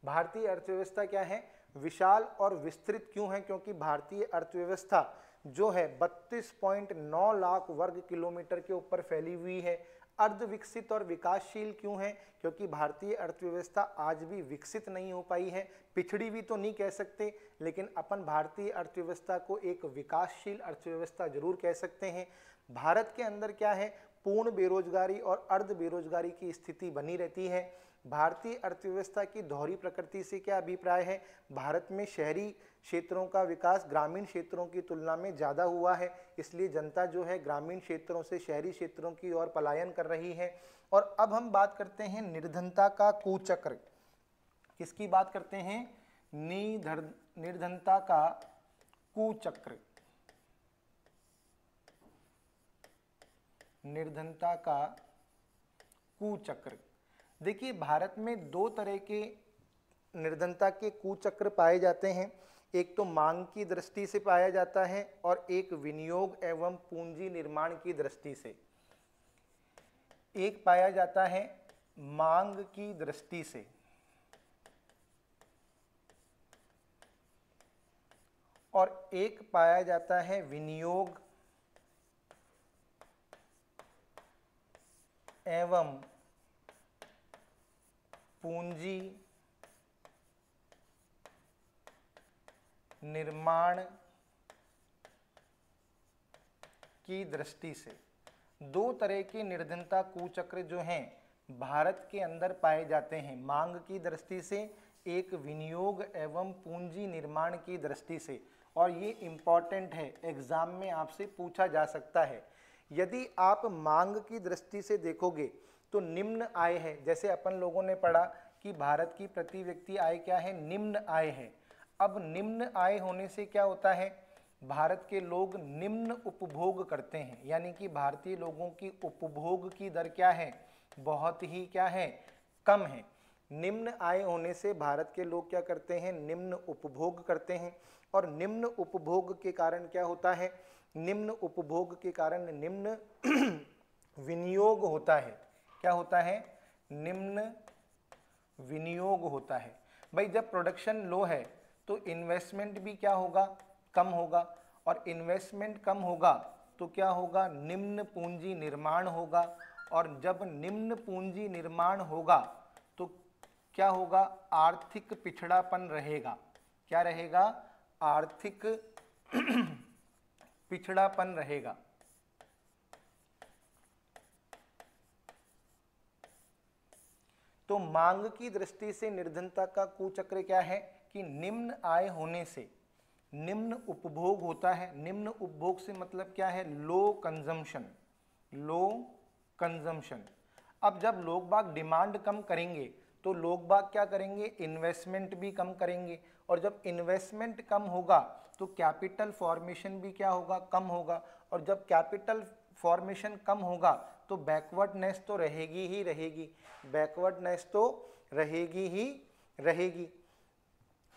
भारतीय अर्थव्यवस्था क्या है, विशाल और विस्तृत क्यों है, क्योंकि भारतीय अर्थव्यवस्था जो है 32.9 लाख वर्ग किलोमीटर के ऊपर फैली हुई है। अर्ध विकसित और विकासशील क्यों है, क्योंकि भारतीय अर्थव्यवस्था आज भी विकसित नहीं हो पाई है, पिछड़ी भी तो नहीं कह सकते, लेकिन अपन भारतीय अर्थव्यवस्था को एक विकासशील अर्थव्यवस्था जरूर कह सकते हैं। भारत के अंदर क्या है, पूर्ण बेरोजगारी और अर्ध बेरोजगारी की स्थिति बनी रहती है। भारतीय अर्थव्यवस्था की दोहरी प्रकृति से क्या अभिप्राय है, भारत में शहरी क्षेत्रों का विकास ग्रामीण क्षेत्रों की तुलना में ज़्यादा हुआ है, इसलिए जनता जो है ग्रामीण क्षेत्रों से शहरी क्षेत्रों की ओर पलायन कर रही है। और अब हम बात करते हैं निर्धनता का कुचक्र। किसकी बात करते हैं, निर्धनता का कुचक्र। निर्धनता का कुचक्र। देखिए, भारत में दो तरह के निर्धनता के कुचक्र पाए जाते हैं, एक तो मांग की दृष्टि से पाया जाता है और एक विनियोग एवं पूंजी निर्माण की दृष्टि से। एक पाया जाता है मांग की दृष्टि से और एक पाया जाता है विनियोग एवं पूंजी निर्माण की दृष्टि से। दो तरह के निर्धनता कुचक्र जो हैं भारत के अंदर पाए जाते हैं, मांग की दृष्टि से, एक विनियोग एवं पूंजी निर्माण की दृष्टि से। और ये इंपॉर्टेंट है, एग्जाम में आपसे पूछा जा सकता है। यदि आप मांग की दृष्टि से देखोगे तो निम्न आय है, जैसे अपन लोगों ने पढ़ा कि भारत की प्रति व्यक्ति आय क्या है, निम्न आय है। अब निम्न आय होने से क्या होता है, भारत के लोग निम्न उपभोग करते हैं, यानी कि भारतीय लोगों की उपभोग की दर क्या है, बहुत ही क्या है, कम है। निम्न आय होने से भारत के लोग क्या करते हैं, निम्न उपभोग करते हैं। और निम्न उपभोग के कारण क्या होता है, निम्न उपभोग के कारण निम्न विनियोग होता है। क्या होता है, निम्न विनियोग होता है। भाई, जब प्रोडक्शन लो है तो इन्वेस्टमेंट भी क्या होगा, कम होगा, और इन्वेस्टमेंट कम होगा तो क्या होगा, निम्न पूंजी निर्माण होगा, और जब निम्न पूंजी निर्माण होगा क्या होगा, आर्थिक पिछड़ापन रहेगा। क्या रहेगा, आर्थिक पिछड़ापन रहेगा। तो मांग की दृष्टि से निर्धनता का कुचक्र क्या है कि निम्न आय होने से निम्न उपभोग होता है। निम्न उपभोग से मतलब क्या है, लो कंजम्पशन, लो कंजम्पशन। अब जब लोग बाग डिमांड कम करेंगे तो लोग बाग क्या करेंगे, इन्वेस्टमेंट भी कम करेंगे, और जब इन्वेस्टमेंट कम होगा तो कैपिटल फॉर्मेशन भी क्या होगा, कम होगा, और जब कैपिटल फॉर्मेशन कम होगा तो बैकवर्डनेस तो रहेगी ही रहेगी, बैकवर्डनेस तो रहेगी ही रहेगी।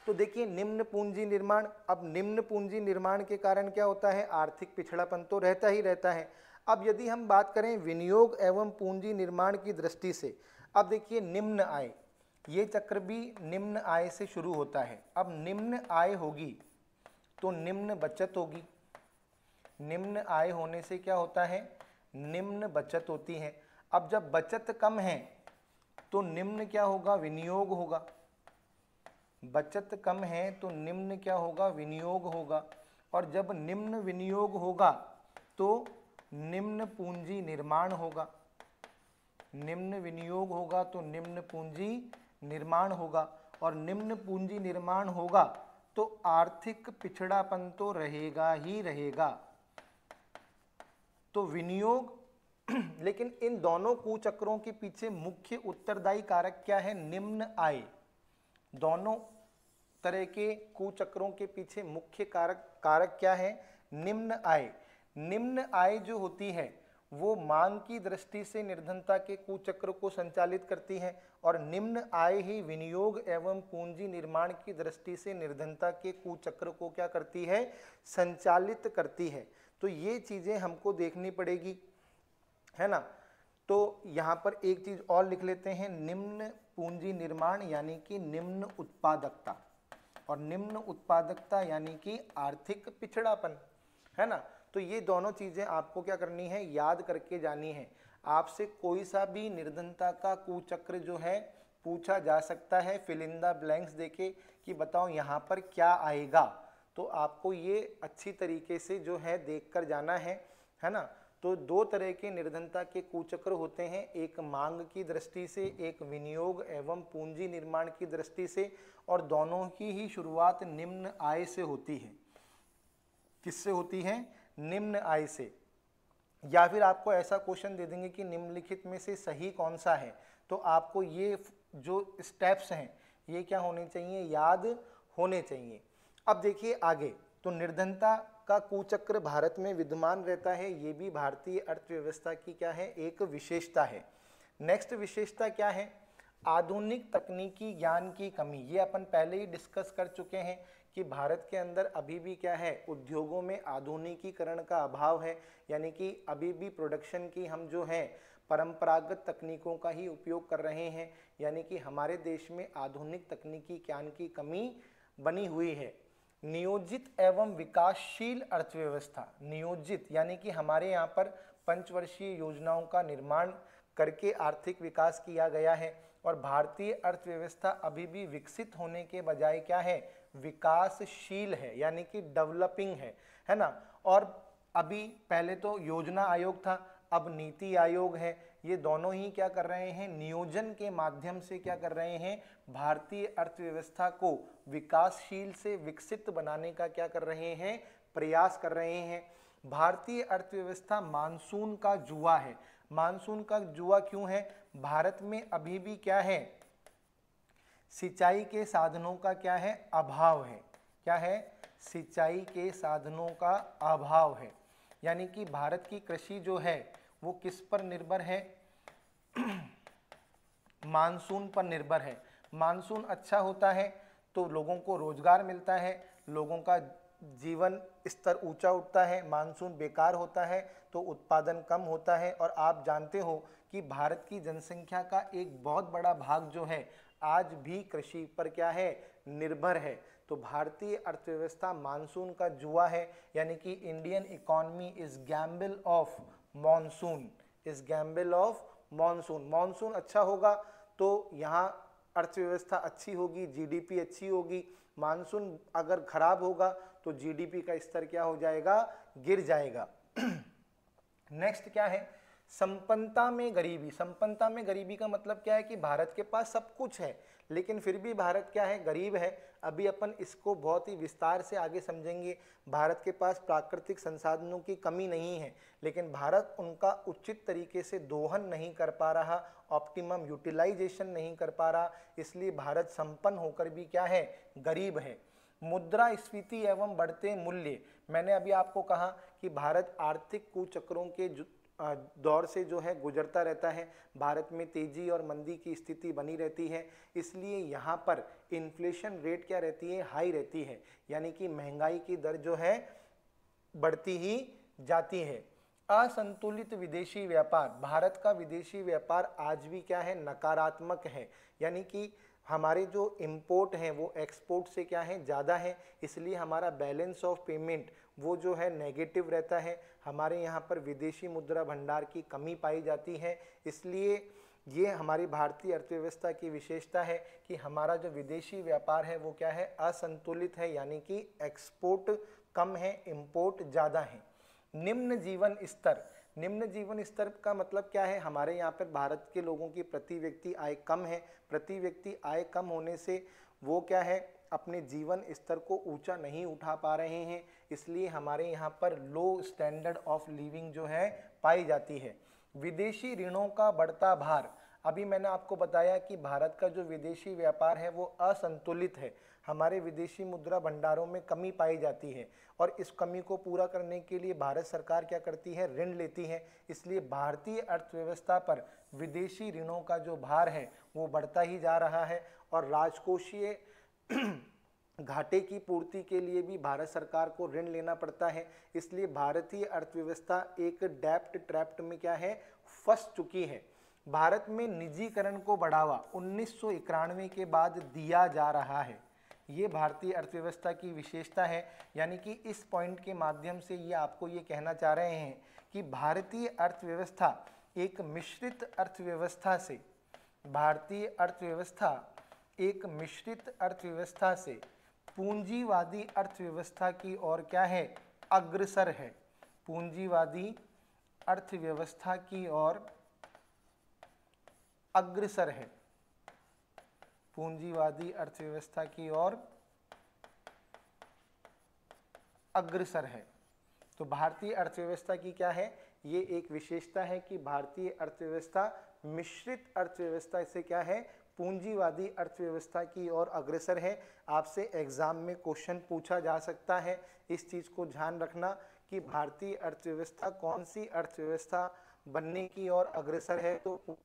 तो देखिए निम्न पूंजी निर्माण, अब निम्न पूंजी निर्माण के कारण क्या होता है, आर्थिक पिछड़ापन तो रहता ही रहता है। अब यदि हम बात करें विनियोग एवं पूंजी निर्माण की दृष्टि से, अब देखिए निम्न आय, ये चक्र भी निम्न आय से शुरू होता है। अब निम्न आय होगी तो निम्न बचत होगी, निम्न आय होने से क्या होता है, निम्न बचत होती है। अब जब बचत कम है तो निम्न क्या होगा, विनियोग होगा, बचत कम है तो निम्न क्या होगा, विनियोग होगा, और जब निम्न विनियोग होगा तो निम्न पूंजी निर्माण होगा, निम्न विनियोग होगा तो निम्न पूंजी निर्माण होगा, और निम्न पूंजी निर्माण होगा तो आर्थिक पिछड़ापन तो रहेगा ही रहेगा। तो विनियोग लेकिन इन दोनों कुचक्रों के पीछे मुख्य उत्तरदायी कारक क्या है, निम्न आय। दोनों तरह के कुचक्रों के पीछे मुख्य कारक क्या है, निम्न आय। निम्न आय जो होती है वो मांग की दृष्टि से निर्धनता के कुचक्र को संचालित करती है, और निम्न आय ही विनियोग एवं पूंजी निर्माण की दृष्टि से निर्धनता के कुचक्र को क्या करती है, संचालित करती है। तो ये चीजें हमको देखनी पड़ेगी, है ना। तो यहाँ पर एक चीज और लिख लेते हैं, निम्न पूंजी निर्माण यानी कि निम्न उत्पादकता, और निम्न उत्पादकता यानी कि आर्थिक पिछड़ापन, है ना। तो ये दोनों चीजें आपको क्या करनी है, याद करके जानी है। आपसे कोई सा भी निर्धनता का कुचक्र जो है पूछा जा सकता है, फिल इन द ब्लैंक्स देके कि बताओ यहाँ पर क्या आएगा। तो आपको ये अच्छी तरीके से जो है देख कर जाना है ना। तो दो तरह के निर्धनता के कुचक्र होते हैं, एक मांग की दृष्टि से, एक विनियोग एवं पूंजी निर्माण की दृष्टि से, और दोनों की ही शुरुआत निम्न आय से होती है। किससे होती है, निम्न आय से। या फिर आपको ऐसा क्वेश्चन दे देंगे कि निम्नलिखित में से सही कौन सा है, तो आपको ये जो स्टेप्स हैं ये क्या होने चाहिए, याद होने चाहिए। अब देखिए आगे, तो निर्धनता का कुचक्र भारत में विद्यमान रहता है, ये भी भारतीय अर्थव्यवस्था की क्या है, एक विशेषता है। नेक्स्ट विशेषता क्या है, आधुनिक तकनीकी ज्ञान की कमी। ये अपन पहले ही डिस्कस कर चुके हैं कि भारत के अंदर अभी भी क्या है, उद्योगों में आधुनिकीकरण का अभाव है, यानी कि अभी भी प्रोडक्शन की हम जो है परंपरागत तकनीकों का ही उपयोग कर रहे हैं, यानी कि हमारे देश में आधुनिक तकनीकी ज्ञान की कमी बनी हुई है। नियोजित एवं विकासशील अर्थव्यवस्था, नियोजित यानी कि हमारे यहाँ पर पंचवर्षीय योजनाओं का निर्माण करके आर्थिक विकास किया गया है, और भारतीय अर्थव्यवस्था अभी भी विकसित होने के बजाय क्या है, विकासशील है, यानी कि डेवलपिंग है ना। और अभी पहले तो योजना आयोग था, अब नीति आयोग है। ये दोनों ही क्या कर रहे हैं, नियोजन के माध्यम से क्या कर रहे हैं, भारतीय अर्थव्यवस्था को विकासशील से विकसित बनाने का क्या कर रहे हैं, प्रयास कर रहे हैं। भारतीय अर्थव्यवस्था मानसून का जुआ है। मानसून का जुआ क्यों है, भारत में अभी भी क्या है, सिंचाई के साधनों का क्या है, अभाव है। क्या है, सिंचाई के साधनों का अभाव है, यानी कि भारत की कृषि जो है वो किस पर निर्भर है, मानसून पर निर्भर है। मानसून अच्छा होता है तो लोगों को रोजगार मिलता है, लोगों का जीवन स्तर ऊंचा उठता है। मानसून बेकार होता है तो उत्पादन कम होता है, और आप जानते हो कि भारत की जनसंख्या का एक बहुत बड़ा भाग जो है आज भी कृषि पर क्या है, निर्भर है। तो भारतीय अर्थव्यवस्था मानसून का जुआ है, यानी कि Indian economy is Gamble of monsoon, is Gamble of monsoon. Monsoon अच्छा होगा तो यहाँ अर्थव्यवस्था अच्छी होगी, जीडीपी अच्छी होगी। मानसून अगर खराब होगा तो जीडीपी का स्तर क्या हो जाएगा, गिर जाएगा। नेक्स्ट क्या है, संपन्नता में गरीबी। संपन्नता में गरीबी का मतलब क्या है कि भारत के पास सब कुछ है लेकिन फिर भी भारत क्या है, गरीब है। अभी अपन इसको बहुत ही विस्तार से आगे समझेंगे। भारत के पास प्राकृतिक संसाधनों की कमी नहीं है लेकिन भारत उनका उचित तरीके से दोहन नहीं कर पा रहा, ऑप्टिमम यूटिलाइजेशन नहीं कर पा रहा, इसलिए भारत संपन्न होकर भी क्या है, गरीब है। मुद्रास्फीति एवं बढ़ते मूल्य, मैंने अभी आपको कहा कि भारत आर्थिक कुचक्रों के दौर से जो है गुजरता रहता है। भारत में तेजी और मंदी की स्थिति बनी रहती है, इसलिए यहाँ पर इन्फ्लेशन रेट क्या रहती है, हाई रहती है, यानी कि महंगाई की दर जो है बढ़ती ही जाती है। असंतुलित विदेशी व्यापार, भारत का विदेशी व्यापार आज भी क्या है, नकारात्मक है, यानी कि हमारे जो इंपोर्ट हैं वो एक्सपोर्ट से क्या है, ज़्यादा है, इसलिए हमारा बैलेंस ऑफ पेमेंट वो जो है नेगेटिव रहता है। हमारे यहाँ पर विदेशी मुद्रा भंडार की कमी पाई जाती है, इसलिए ये हमारी भारतीय अर्थव्यवस्था की विशेषता है कि हमारा जो विदेशी व्यापार है वो क्या है, असंतुलित है, यानी कि एक्सपोर्ट कम है, इंपोर्ट ज़्यादा है। निम्न जीवन स्तर, निम्न जीवन स्तर का मतलब क्या है, हमारे यहाँ पर भारत के लोगों की प्रति व्यक्ति आय कम है। प्रति व्यक्ति आय कम होने से वो क्या है, अपने जीवन स्तर को ऊंचा नहीं उठा पा रहे हैं, इसलिए हमारे यहाँ पर लो स्टैंडर्ड ऑफ लिविंग जो है पाई जाती है। विदेशी ऋणों का बढ़ता भार, अभी मैंने आपको बताया कि भारत का जो विदेशी व्यापार है वो असंतुलित है, हमारे विदेशी मुद्रा भंडारों में कमी पाई जाती है और इस कमी को पूरा करने के लिए भारत सरकार क्या करती है, ऋण लेती है, इसलिए भारतीय अर्थव्यवस्था पर विदेशी ऋणों का जो भार है वो बढ़ता ही जा रहा है और राजकोषीय घाटे की पूर्ति के लिए भी भारत सरकार को ऋण लेना पड़ता है, इसलिए भारतीय अर्थव्यवस्था एक डेब्ट ट्रैप्ट में क्या है, फंस चुकी है। भारत में निजीकरण को बढ़ावा 1991 के बाद दिया जा रहा है, ये भारतीय अर्थव्यवस्था की विशेषता है, यानी कि इस पॉइंट के माध्यम से ये आपको ये कहना चाह रहे हैं कि भारतीय अर्थव्यवस्था एक मिश्रित अर्थव्यवस्था से, भारतीय अर्थव्यवस्था एक मिश्रित अर्थव्यवस्था से पूंजीवादी अर्थव्यवस्था की ओर क्या है, अग्रसर है। पूंजीवादी अर्थव्यवस्था की ओर अग्रसर है, पूंजीवादी अर्थव्यवस्था की ओर अग्रसर है। तो भारतीय अर्थव्यवस्था की क्या है, ये एक विशेषता है कि भारतीय अर्थव्यवस्था मिश्रित अर्थव्यवस्था से क्या है, पूंजीवादी अर्थव्यवस्था की ओर अग्रसर है। आपसे एग्जाम में क्वेश्चन पूछा जा सकता है, इस चीज को ध्यान रखना कि भारतीय अर्थव्यवस्था कौन सी अर्थव्यवस्था बनने की ओर अग्रसर है। तो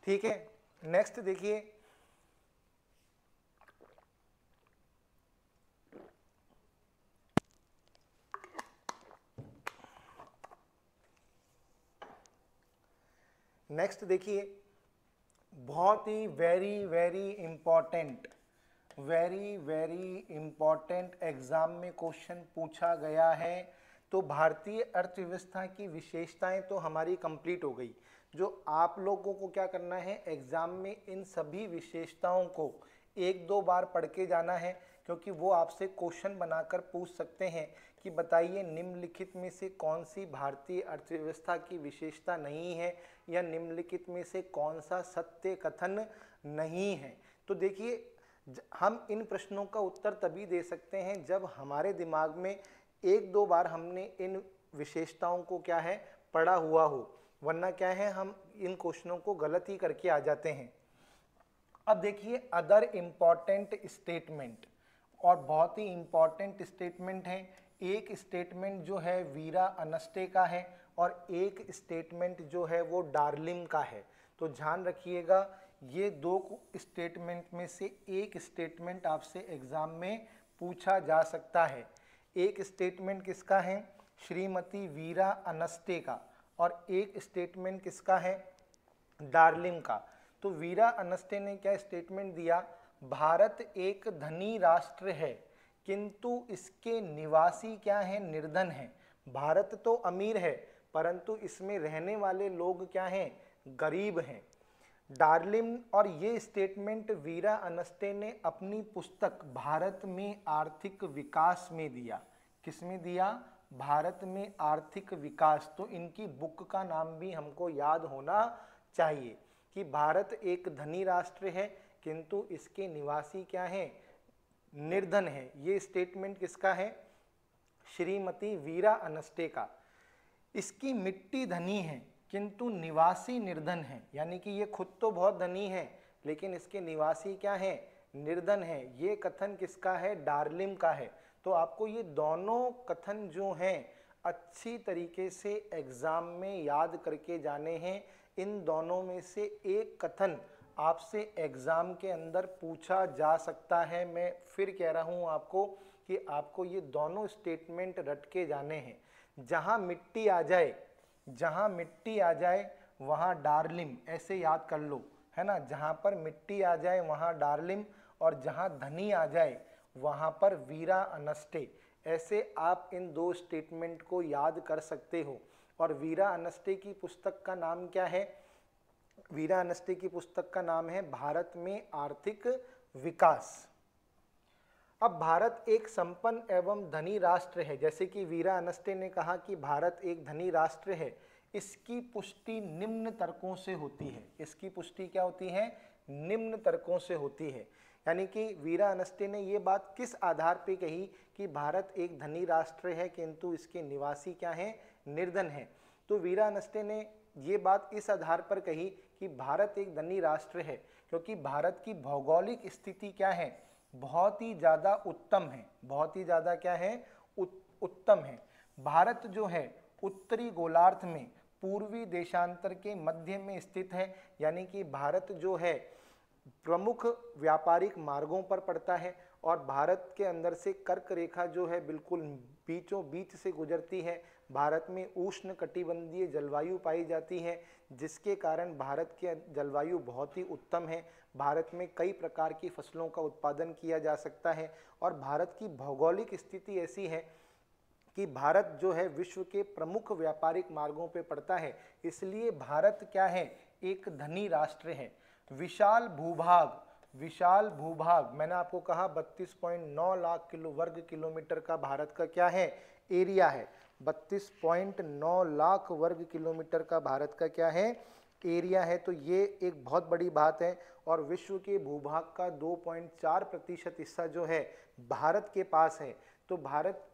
ठीक है, नेक्स्ट देखिए, नेक्स्ट देखिए, बहुत ही वेरी वेरी इंपॉर्टेंट एग्जाम में क्वेश्चन पूछा गया है। तो भारतीय अर्थव्यवस्था की विशेषताएं तो हमारी कंप्लीट हो गई, जो आप लोगों को क्या करना है, एग्जाम में इन सभी विशेषताओं को एक दो बार पढ़ के जाना है, क्योंकि वो आपसे क्वेश्चन बनाकर पूछ सकते हैं कि बताइए निम्नलिखित में से कौन सी भारतीय अर्थव्यवस्था की विशेषता नहीं है या निम्नलिखित में से कौन सा सत्य कथन नहीं है। तो देखिए, हम इन प्रश्नों का उत्तर तभी दे सकते हैं जब हमारे दिमाग में एक दो बार हमने इन विशेषताओं को क्या है, पढ़ा हुआ हो, वरना क्या है, हम इन क्वेश्चनों को गलत ही करके आ जाते हैं। अब देखिए अदर इम्पॉर्टेंट स्टेटमेंट, और बहुत ही इम्पॉर्टेंट स्टेटमेंट है। एक स्टेटमेंट जो है वीरा अनस्टे का है और एक स्टेटमेंट जो है वो डार्लिम का है। तो ध्यान रखिएगा, ये दो स्टेटमेंट में से एक स्टेटमेंट आपसे एग्जाम में पूछा जा सकता है। एक स्टेटमेंट किसका है, श्रीमती वीरा अनस्टे का, और एक स्टेटमेंट किसका है, डार्लिम का। तो वीरा अनस्टे ने क्या स्टेटमेंट दिया, भारत एक धनी राष्ट्र है किंतु इसके निवासी क्या है, निर्धन है। भारत तो अमीर है परंतु इसमें रहने वाले लोग क्या हैं, गरीब हैं। डार्लिन और ये स्टेटमेंट वीरा अनस्टे ने अपनी पुस्तक भारत में आर्थिक विकास में दिया। किसमें दिया, भारत में आर्थिक विकास। तो इनकी बुक का नाम भी हमको याद होना चाहिए कि भारत एक धनी राष्ट्र है किंतु इसके निवासी क्या हैं, निर्धन है। ये स्टेटमेंट किसका है, श्रीमती वीरा अनस्टे का। इसकी मिट्टी धनी है किंतु निवासी निर्धन है, यानी कि ये खुद तो बहुत धनी है लेकिन इसके निवासी क्या है, निर्धन है। ये कथन किसका है, डार्लिन का है। तो आपको ये दोनों कथन जो हैं अच्छी तरीके से एग्जाम में याद करके जाने हैं। इन दोनों में से एक कथन आपसे एग्जाम के अंदर पूछा जा सकता है। मैं फिर कह रहा हूं आपको कि आपको ये दोनों स्टेटमेंट रट के जाने हैं। जहां मिट्टी आ जाए, जहां मिट्टी आ जाए वहां डार्लिन, ऐसे याद कर लो, है ना। जहां पर मिट्टी आ जाए वहां डार्लिन और जहां धनी आ जाए वहां पर वीरा अनस्टे। ऐसे आप इन दो स्टेटमेंट को याद कर सकते हो। और वीरा अनस्टे की पुस्तक का नाम क्या है, वीरा अनस्टे की पुस्तक का नाम है भारत में आर्थिक विकास। अब भारत एक संपन्न एवं धनी राष्ट्र है, जैसे कि वीरा अनस्टे ने कहा कि भारत एक धनी राष्ट्र है, इसकी पुष्टि निम्न तर्कों से होती है। इसकी पुष्टि क्या होती है, निम्न तर्कों से होती है। यानी कि वीरा अनस्टे ने ये बात किस आधार पे कही कि भारत एक धनी राष्ट्र है किंतु इसके निवासी क्या हैं, निर्धन हैं। तो वीरा अनस्टे ने ये बात इस आधार पर कही कि भारत एक धनी राष्ट्र है क्योंकि भारत की भौगोलिक स्थिति क्या है, बहुत ही ज़्यादा उत्तम है। बहुत ही ज़्यादा क्या है, उत्तम है। भारत जो है उत्तरी गोलार्ध में पूर्वी देशांतर के मध्य में स्थित है, यानी कि भारत जो है प्रमुख व्यापारिक मार्गों पर पड़ता है और भारत के अंदर से कर्क रेखा जो है बिल्कुल बीचों बीच से गुजरती है। भारत में उष्ण कटिबंधीय जलवायु पाई जाती है जिसके कारण भारत की जलवायु बहुत ही उत्तम है। भारत में कई प्रकार की फसलों का उत्पादन किया जा सकता है और भारत की भौगोलिक स्थिति ऐसी है कि भारत जो है विश्व के प्रमुख व्यापारिक मार्गों पे पड़ता है, इसलिए भारत क्या है, एक धनी राष्ट्र है। विशाल भूभाग, विशाल भूभाग, मैंने आपको कहा 32.9 लाख वर्ग किलोमीटर का भारत का क्या है, एरिया है। 32.9 लाख वर्ग किलोमीटर का भारत का क्या है, एरिया है। तो ये एक बहुत बड़ी बात है और विश्व के भूभाग का 2.4% हिस्सा जो है भारत के पास है। तो भारत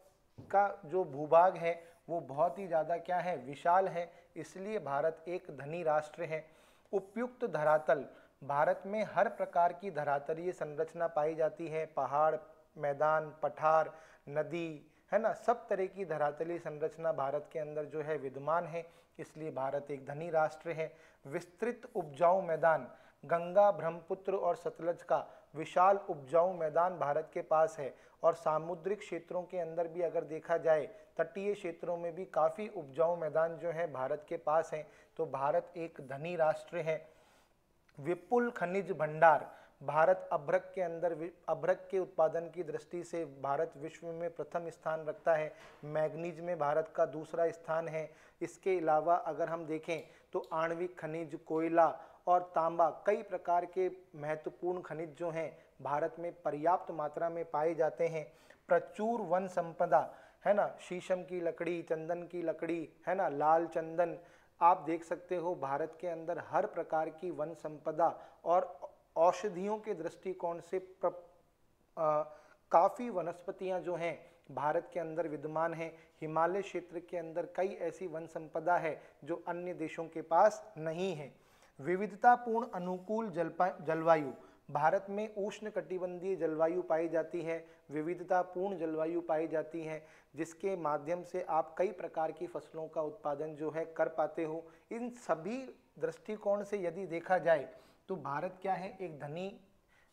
का जो भूभाग है वो बहुत ही ज़्यादा क्या है, विशाल है, इसलिए भारत एक धनी राष्ट्र है। उपयुक्त धरातल, भारत में हर प्रकार की धरातलीय संरचना पाई जाती है, पहाड़, मैदान, पठार, नदी, है ना, सब तरह की धरातलीय संरचना भारत के अंदर जो है विद्यमान है, इसलिए भारत एक धनी राष्ट्र है। विस्तृत उपजाऊ मैदान, गंगा, ब्रह्मपुत्र और सतलज का विशाल उपजाऊ मैदान भारत के पास है और सामुद्रिक क्षेत्रों के अंदर भी अगर देखा जाए, तटीय क्षेत्रों में भी काफ़ी उपजाऊ मैदान जो है भारत के पास है। तो भारत एक धनी राष्ट्र है। विपुल खनिज भंडार, भारत अभ्रक के अंदर अभ्रक के उत्पादन की दृष्टि से भारत विश्व में प्रथम स्थान रखता है। मैग्नीज में भारत का दूसरा स्थान है। इसके अलावा अगर हम देखें तो आणविक खनिज, कोयला और तांबा, कई प्रकार के महत्वपूर्ण खनिज जो हैं भारत में पर्याप्त मात्रा में पाए जाते हैं। प्रचुर वन संपदा, है ना, शीशम की लकड़ी, चंदन की लकड़ी, है ना, लाल चंदन, आप देख सकते हो भारत के अंदर हर प्रकार की वन संपदा और औषधियों के दृष्टिकोण से काफ़ी वनस्पतियां जो हैं भारत के अंदर विद्यमान हैं। हिमालय क्षेत्र के अंदर कई ऐसी वन संपदा है जो अन्य देशों के पास नहीं है। विविधतापूर्ण अनुकूल जलवायु, भारत में उष्ण कटिबंधीय जलवायु पाई जाती है, विविधतापूर्ण जलवायु पाई जाती है जिसके माध्यम से आप कई प्रकार की फसलों का उत्पादन जो है कर पाते हो। इन सभी दृष्टिकोण से यदि देखा जाए तो भारत क्या है, एक धनी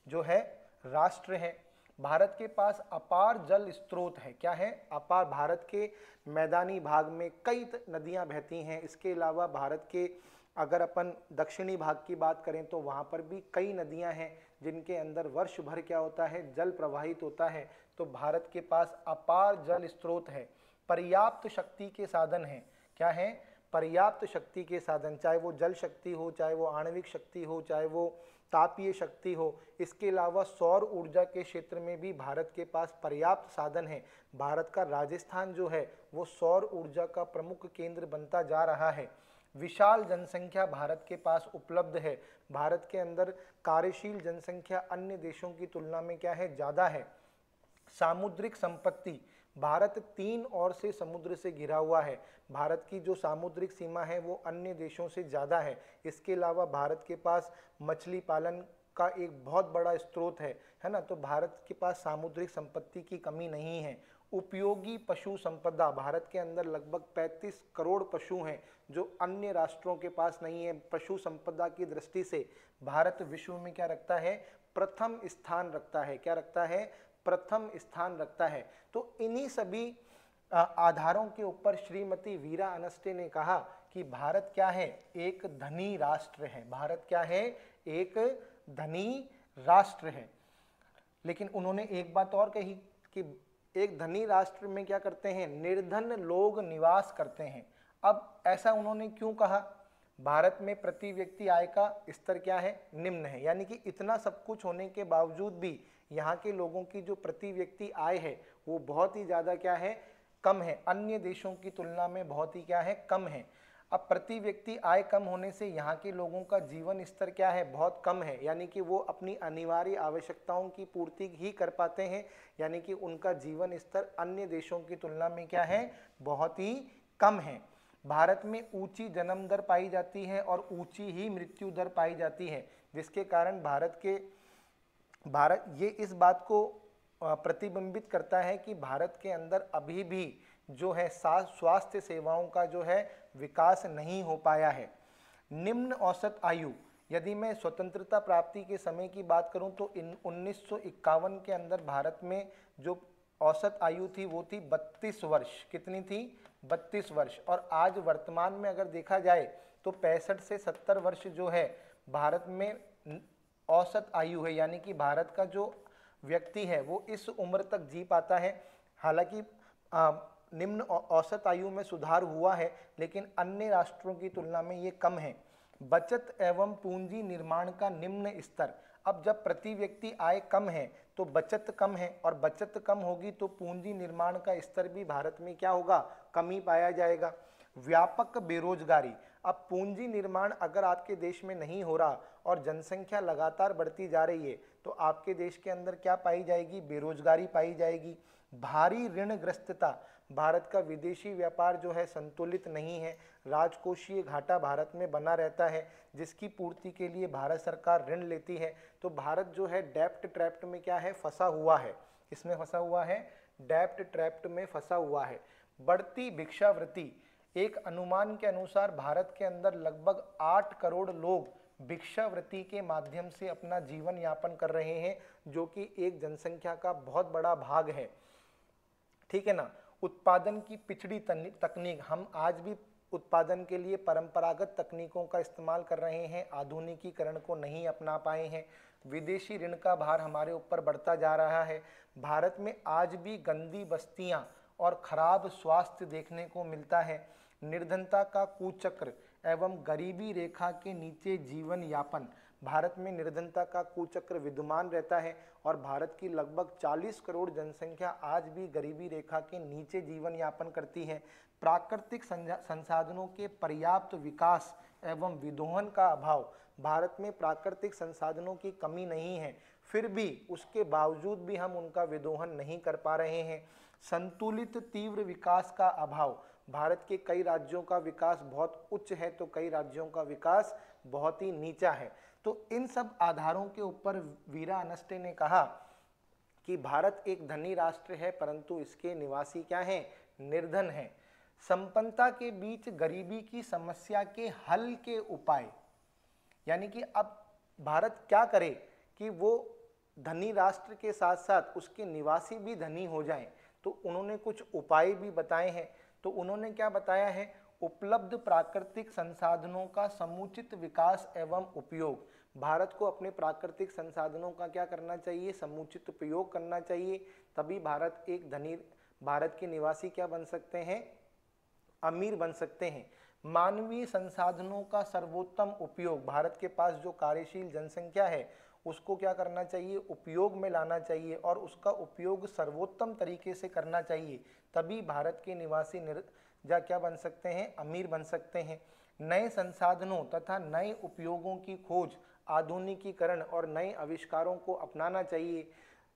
जो है राष्ट्र है। भारत के पास अपार जल स्रोत है, क्या है, अपार। भारत के मैदानी भाग में कई नदियां बहती हैं। इसके अलावा भारत के अगर अपन दक्षिणी भाग की बात करें तो वहाँ पर भी कई नदियाँ हैं जिनके अंदर वर्ष भर क्या होता है, जल प्रवाहित होता है। तो भारत के पास अपार जल स्रोत है, पर्याप्त शक्ति के साधन हैं, क्या है, पर्याप्त शक्ति के साधन, चाहे वो जल शक्ति हो, चाहे वो आणविक शक्ति हो, चाहे वो तापीय शक्ति हो। इसके अलावा सौर ऊर्जा के क्षेत्र में भी भारत के पास पर्याप्त साधन है। भारत का राजस्थान जो है वो सौर ऊर्जा का प्रमुख केंद्र बनता जा रहा है। विशाल जनसंख्या भारत के पास उपलब्ध है। भारत के अंदर कार्यशील जनसंख्या अन्य देशों की तुलना में क्या है, ज़्यादा है। सामुद्रिक संपत्ति, भारत 3 ओर से समुद्र से घिरा हुआ है। भारत की जो सामुद्रिक सीमा है वो अन्य देशों से ज़्यादा है। इसके अलावा भारत के पास मछली पालन का एक बहुत बड़ा स्रोत है ना। तो भारत के पास सामुद्रिक संपत्ति की कमी नहीं है। उपयोगी पशु संपदा, भारत के अंदर लगभग 35 करोड़ पशु हैं जो अन्य राष्ट्रों के पास नहीं है। पशु संपदा की दृष्टि से भारत विश्व में क्या रखता है, प्रथम स्थान रखता है। क्या रखता है, प्रथम स्थान रखता है। तो इन्हीं सभी आधारों के ऊपर श्रीमती वीरा अनस्टे ने कहा कि भारत क्या है, एक धनी राष्ट्र है। भारत क्या है, एक धनी राष्ट्र है। लेकिन उन्होंने एक बात और कही कि एक धनी राष्ट्र में क्या करते हैं, निर्धन लोग निवास करते हैं। अब ऐसा उन्होंने क्यों कहा, भारत में प्रति व्यक्ति आय का स्तर क्या है, निम्न है। यानी कि इतना सब कुछ होने के बावजूद भी यहाँ के लोगों की जो प्रति व्यक्ति आय है वो बहुत ही ज़्यादा क्या है, कम है। अन्य देशों की तुलना में बहुत ही क्या है, कम है। अब प्रति व्यक्ति आय कम होने से यहाँ के लोगों का जीवन स्तर क्या है, बहुत कम है। यानी कि वो अपनी अनिवार्य आवश्यकताओं की पूर्ति ही कर पाते हैं। यानी कि उनका जीवन स्तर अन्य देशों की तुलना में क्या है, बहुत ही कम है। भारत में ऊंची जन्म दर पाई जाती है और ऊंची ही मृत्यु दर पाई जाती है, जिसके कारण भारत ये इस बात को प्रतिबिंबित करता है कि भारत के अंदर अभी भी जो है स्वास्थ्य सेवाओं का जो है विकास नहीं हो पाया है। निम्न औसत आयु, यदि मैं स्वतंत्रता प्राप्ति के समय की बात करूं तो 1951 के अंदर भारत में जो औसत आयु थी वो थी 32 वर्ष। कितनी थी, 32 वर्ष। और आज वर्तमान में अगर देखा जाए तो 65 से 70 वर्ष जो है भारत में औसत आयु है। यानी कि भारत का जो व्यक्ति है वो इस उम्र तक जी पाता है। हालांकि निम्न औसत आयु में सुधार हुआ है, लेकिन अन्य राष्ट्रों की तुलना में ये कम है। बचत एवं पूंजी निर्माण का निम्न स्तर, अब जब प्रति व्यक्ति आय कम है तो बचत कम है, और बचत कम होगी तो पूंजी निर्माण का स्तर भी भारत में क्या होगा, कमी पाया जाएगा। व्यापक बेरोजगारी, अब पूंजी निर्माण अगर आपके देश में नहीं हो रहा और जनसंख्या लगातार बढ़ती जा रही है तो आपके देश के अंदर क्या पाई जाएगी, बेरोजगारी पाई जाएगी। भारी ऋणग्रस्तता, भारत का विदेशी व्यापार जो है संतुलित नहीं है। राजकोषीय घाटा भारत में बना रहता है, जिसकी पूर्ति के लिए भारत सरकार ऋण लेती है। तो भारत जो है डेप्ट ट्रैप्ट में क्या है, फंसा हुआ है। किसमें फंसा हुआ है, डेप्ट ट्रैप्ट में फंसा हुआ है। बढ़ती भिक्षावृत्ति, एक अनुमान के अनुसार भारत के अंदर लगभग 8 करोड़ लोग भिक्षावृत्ति के माध्यम से अपना जीवन यापन कर रहे हैं, जो कि एक जनसंख्या का बहुत बड़ा भाग है। ठीक है ना। उत्पादन की पिछड़ी तकनीक, हम आज भी उत्पादन के लिए परंपरागत तकनीकों का इस्तेमाल कर रहे हैं, आधुनिकीकरण को नहीं अपना पाए हैं। विदेशी ऋण का भार हमारे ऊपर बढ़ता जा रहा है। भारत में आज भी गंदी बस्तियां और खराब स्वास्थ्य देखने को मिलता है। निर्धनता का कुचक्र एवं गरीबी रेखा के नीचे जीवन यापन, भारत में निर्धनता का कुचक्र विद्यमान रहता है और भारत की लगभग 40 करोड़ जनसंख्या आज भी गरीबी रेखा के नीचे जीवन यापन करती है। प्राकृतिक संसाधनों के पर्याप्त विकास एवं विदोहन का अभाव, भारत में प्राकृतिक संसाधनों की कमी नहीं है, फिर भी उसके बावजूद भी हम उनका विदोहन नहीं कर पा रहे हैं। संतुलित तीव्र विकास का अभाव, भारत के कई राज्यों का विकास बहुत उच्च है तो कई राज्यों का विकास बहुत ही नीचा है। तो इन सब आधारों के ऊपर वीरा अनस्टे ने कहा कि भारत एक धनी राष्ट्र है परंतु इसके निवासी क्या हैं, निर्धन हैं। संपन्नता के बीच गरीबी की समस्या के हल के उपाय, यानी कि अब भारत क्या करे कि वो धनी राष्ट्र के साथ साथ उसके निवासी भी धनी हो जाएं। तो उन्होंने कुछ उपाय भी बताए हैं। तो उन्होंने क्या बताया है, उपलब्ध प्राकृतिक संसाधनों का समुचित विकास एवं उपयोग। भारत को अपने प्राकृतिक संसाधनों का क्या करना चाहिए, समुचित उपयोग करना चाहिए, तभी भारत के निवासी क्या बन सकते हैं, अमीर बन सकते हैं। मानवीय संसाधनों का सर्वोत्तम उपयोग, भारत के पास जो कार्यशील जनसंख्या है उसको क्या करना चाहिए, उपयोग में लाना चाहिए और उसका उपयोग सर्वोत्तम तरीके से करना चाहिए, तभी भारत के निवासी क्या बन सकते हैं, अमीर बन सकते हैं। नए संसाधनों तथा नए उपयोगों की खोज, आधुनिकीकरण और नए आविष्कारों को अपनाना चाहिए,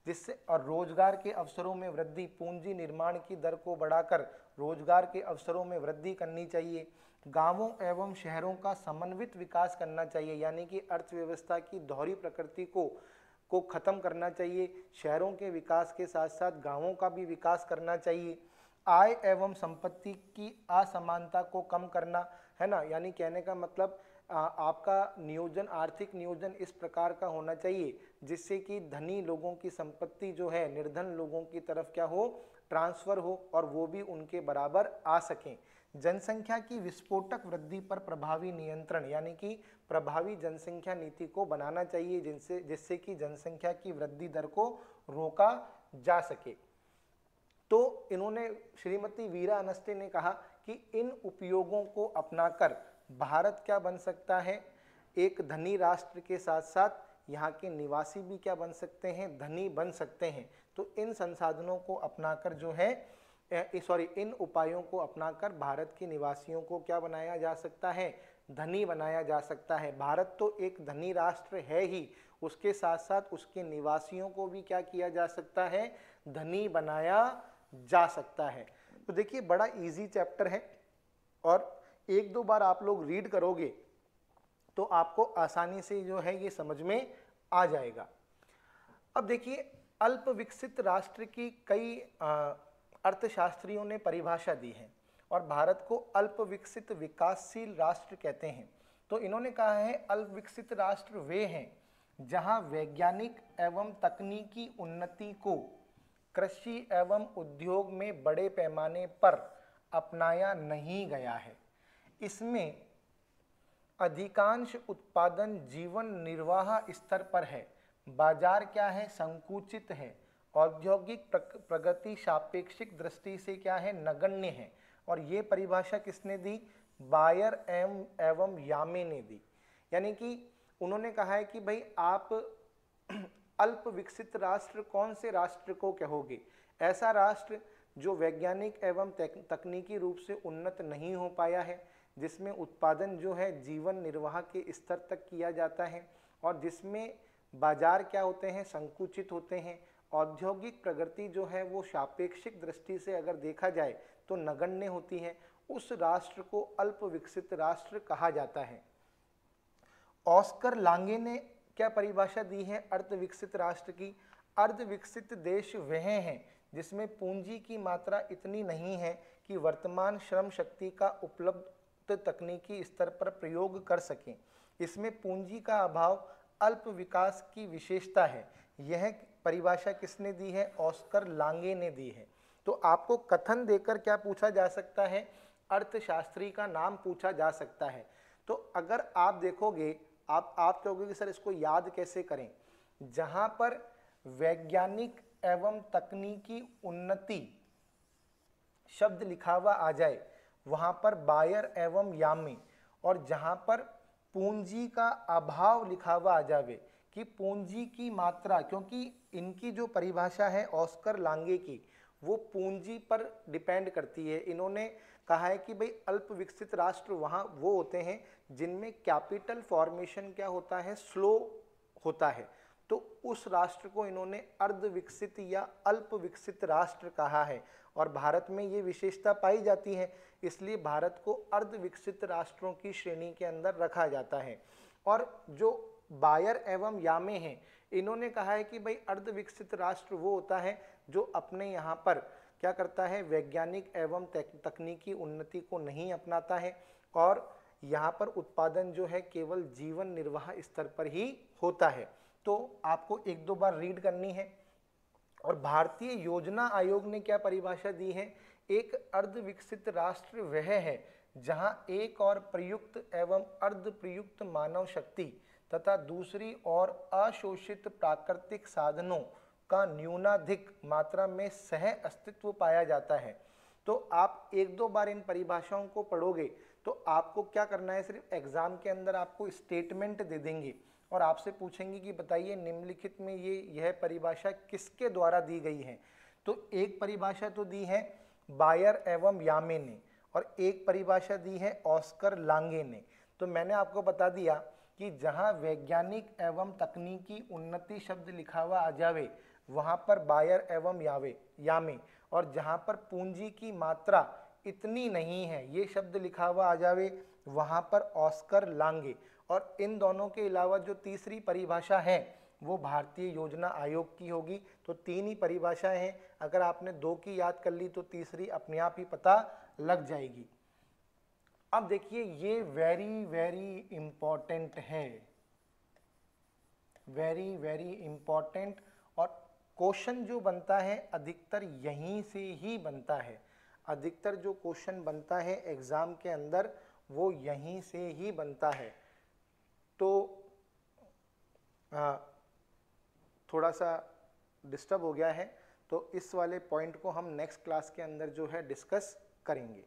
जिससे और रोजगार के अवसरों में वृद्धि, पूंजी निर्माण की दर को बढ़ाकर रोजगार के अवसरों में वृद्धि करनी चाहिए। गांवों एवं शहरों का समन्वित विकास करना चाहिए, यानी कि अर्थव्यवस्था की दोहरी प्रकृति को खत्म करना चाहिए। शहरों के विकास के साथ साथ गांवों का भी विकास करना चाहिए। आय एवं संपत्ति की असमानता को कम करना, है ना, यानी कहने का मतलब आपका नियोजन, आर्थिक नियोजन इस प्रकार का होना चाहिए जिससे कि धनी लोगों की संपत्ति जो है निर्धन लोगों की तरफ क्या हो, ट्रांसफर हो और वो भी उनके बराबर आ सकें। जनसंख्या की विस्फोटक वृद्धि पर प्रभावी नियंत्रण, यानी कि प्रभावी जनसंख्या नीति को बनाना चाहिए जिससे कि जनसंख्या की वृद्धि दर को रोका जा सके। तो इन्होंने, श्रीमती वीरा अनस्टे ने कहा कि इन उपयोगों को अपनाकर भारत क्या बन सकता है, एक धनी राष्ट्र के साथ साथ यहाँ के निवासी भी क्या बन सकते हैं, धनी बन सकते हैं। तो इन संसाधनों को अपनाकर जो है इन उपायों को अपनाकर भारत के निवासियों को क्या बनाया जा सकता है, धनी बनाया जा सकता है। भारत तो एक धनी राष्ट्र है ही, उसके साथ साथ उसके निवासियों को भी क्या किया जा सकता है, धनी बनाया जा सकता है। तो देखिए बड़ा इजी चैप्टर है और एक दो बार आप लोग रीड करोगे तो आपको आसानी से जो है ये समझ में आ जाएगा। अब देखिए अल्प विकसित राष्ट्र की कई अर्थशास्त्रियों ने परिभाषा दी है और भारत को अल्प विकसित विकासशील राष्ट्र कहते हैं। तो इन्होंने कहा है अल्प विकसित राष्ट्र वे हैं जहां वैज्ञानिक एवं तकनीकी उन्नति को कृषि एवं उद्योग में बड़े पैमाने पर अपनाया नहीं गया है। इसमें अधिकांश उत्पादन जीवन निर्वाह स्तर पर है, बाजार क्या है, संकुचित है, औद्योगिक प्रगति सापेक्षिक दृष्टि से क्या है, नगण्य है। और ये परिभाषा किसने दी, बायर एवं यामे ने दी। यानी कि उन्होंने कहा है कि भाई आप अल्प विकसित राष्ट्र कौन से राष्ट्र को कहोगे, ऐसा राष्ट्र जो वैज्ञानिक एवं तकनीकी रूप से उन्नत नहीं हो पाया है, जिसमें उत्पादन जो है जीवन निर्वाह के स्तर तक किया जाता है और जिसमें बाजार क्या होते हैं, संकुचित होते हैं, औद्योगिक प्रगति जो है वो सापेक्षिक दृष्टि से अगर देखा जाए तो नगण्य होती है, उस राष्ट्र को अल्प विकसित राष्ट्र कहा जाता है। ऑस्कर लांगे ने क्या परिभाषा दी है अर्ध विकसित राष्ट्र की, अर्ध विकसित देश वह हैं जिसमें पूंजी की मात्रा इतनी नहीं है कि वर्तमान श्रम शक्ति का उपलब्ध तकनीकी स्तर पर प्रयोग कर सकें, इसमें पूंजी का अभाव अल्प विकास की विशेषता है। यह परिभाषा किसने दी है, ऑस्कर लांगे ने दी है। तो आपको कथन देकर क्या पूछा जा सकता है, अर्थशास्त्री का नाम पूछा जा सकता है। तो अगर आप देखोगे, आप कहोगे कि सर इसको याद कैसे करें, जहां पर वैज्ञानिक एवं तकनीकी उन्नति शब्द लिखा हुआ आ जाए वहां पर बायर एवं यामी, और जहां पर पूंजी का अभाव लिखा हुआ आ जावे कि पूंजी की मात्रा, क्योंकि इनकी जो परिभाषा है ऑस्कर लांगे की वो पूंजी पर डिपेंड करती है। इन्होंने कहा है कि भाई अल्प विकसित राष्ट्र वहाँ वो होते हैं जिनमें कैपिटल फॉर्मेशन क्या होता है, स्लो होता है। तो उस राष्ट्र को इन्होंने अर्ध विकसित या अल्प विकसित राष्ट्र कहा है और भारत में ये विशेषता पाई जाती है, इसलिए भारत को अर्ध विकसित राष्ट्रों की श्रेणी के अंदर रखा जाता है। और जो बायर एवं यामे हैं, इन्होंने कहा है कि भाई अर्ध विकसित राष्ट्र वो होता है जो अपने यहाँ पर क्या करता है, वैज्ञानिक एवं तकनीकी उन्नति को नहीं अपनाता है और यहाँ पर उत्पादन जो है केवल जीवन निर्वाह स्तर पर ही होता है। तो आपको एक दो बार रीड करनी है। और भारतीय योजना आयोग ने क्या परिभाषा दी है, एक अर्ध विकसित राष्ट्र वह है जहां एक और प्रयुक्त एवं अर्ध प्रयुक्त मानव शक्ति तथा दूसरी ओर अशोषित प्राकृतिक साधनों का न्यूनाधिक मात्रा में सह अस्तित्व पाया जाता है। तो आप एक दो बार इन परिभाषाओं को पढ़ोगे तो आपको क्या करना है, सिर्फ एग्जाम के अंदर आपको स्टेटमेंट दे देंगे और आपसे पूछेंगे कि बताइए निम्नलिखित में यह परिभाषा किसके द्वारा दी गई है। तो एक परिभाषा तो दी है बायर एवं यामे ने और एक परिभाषा दी है ऑस्कर लांगे ने। तो मैंने आपको बता दिया कि जहां वैज्ञानिक एवं तकनीकी उन्नति शब्द लिखा हुआ आ जावे वहां पर बायर एवं यामे, और जहां पर पूंजी की मात्रा इतनी नहीं है ये शब्द लिखा हुआ आ जावे वहां पर ऑस्कर लांगे। और इन दोनों के अलावा जो तीसरी परिभाषा है वो भारतीय योजना आयोग की होगी। तो 3 ही परिभाषाएं हैं, अगर आपने 2 की याद कर ली तो तीसरी अपने आप ही पता लग जाएगी। अब देखिए ये वेरी वेरी इंपॉर्टेंट है, वेरी वेरी इंपॉर्टेंट, और क्वेश्चन जो बनता है अधिकतर यहीं से ही बनता है। अधिकतर जो क्वेश्चन बनता है एग्जाम के अंदर वो यहीं से ही बनता है। तो थोड़ा सा डिस्टर्ब हो गया है, तो इस वाले पॉइंट को हम नेक्स्ट क्लास के अंदर जो है डिस्कस करेंगे।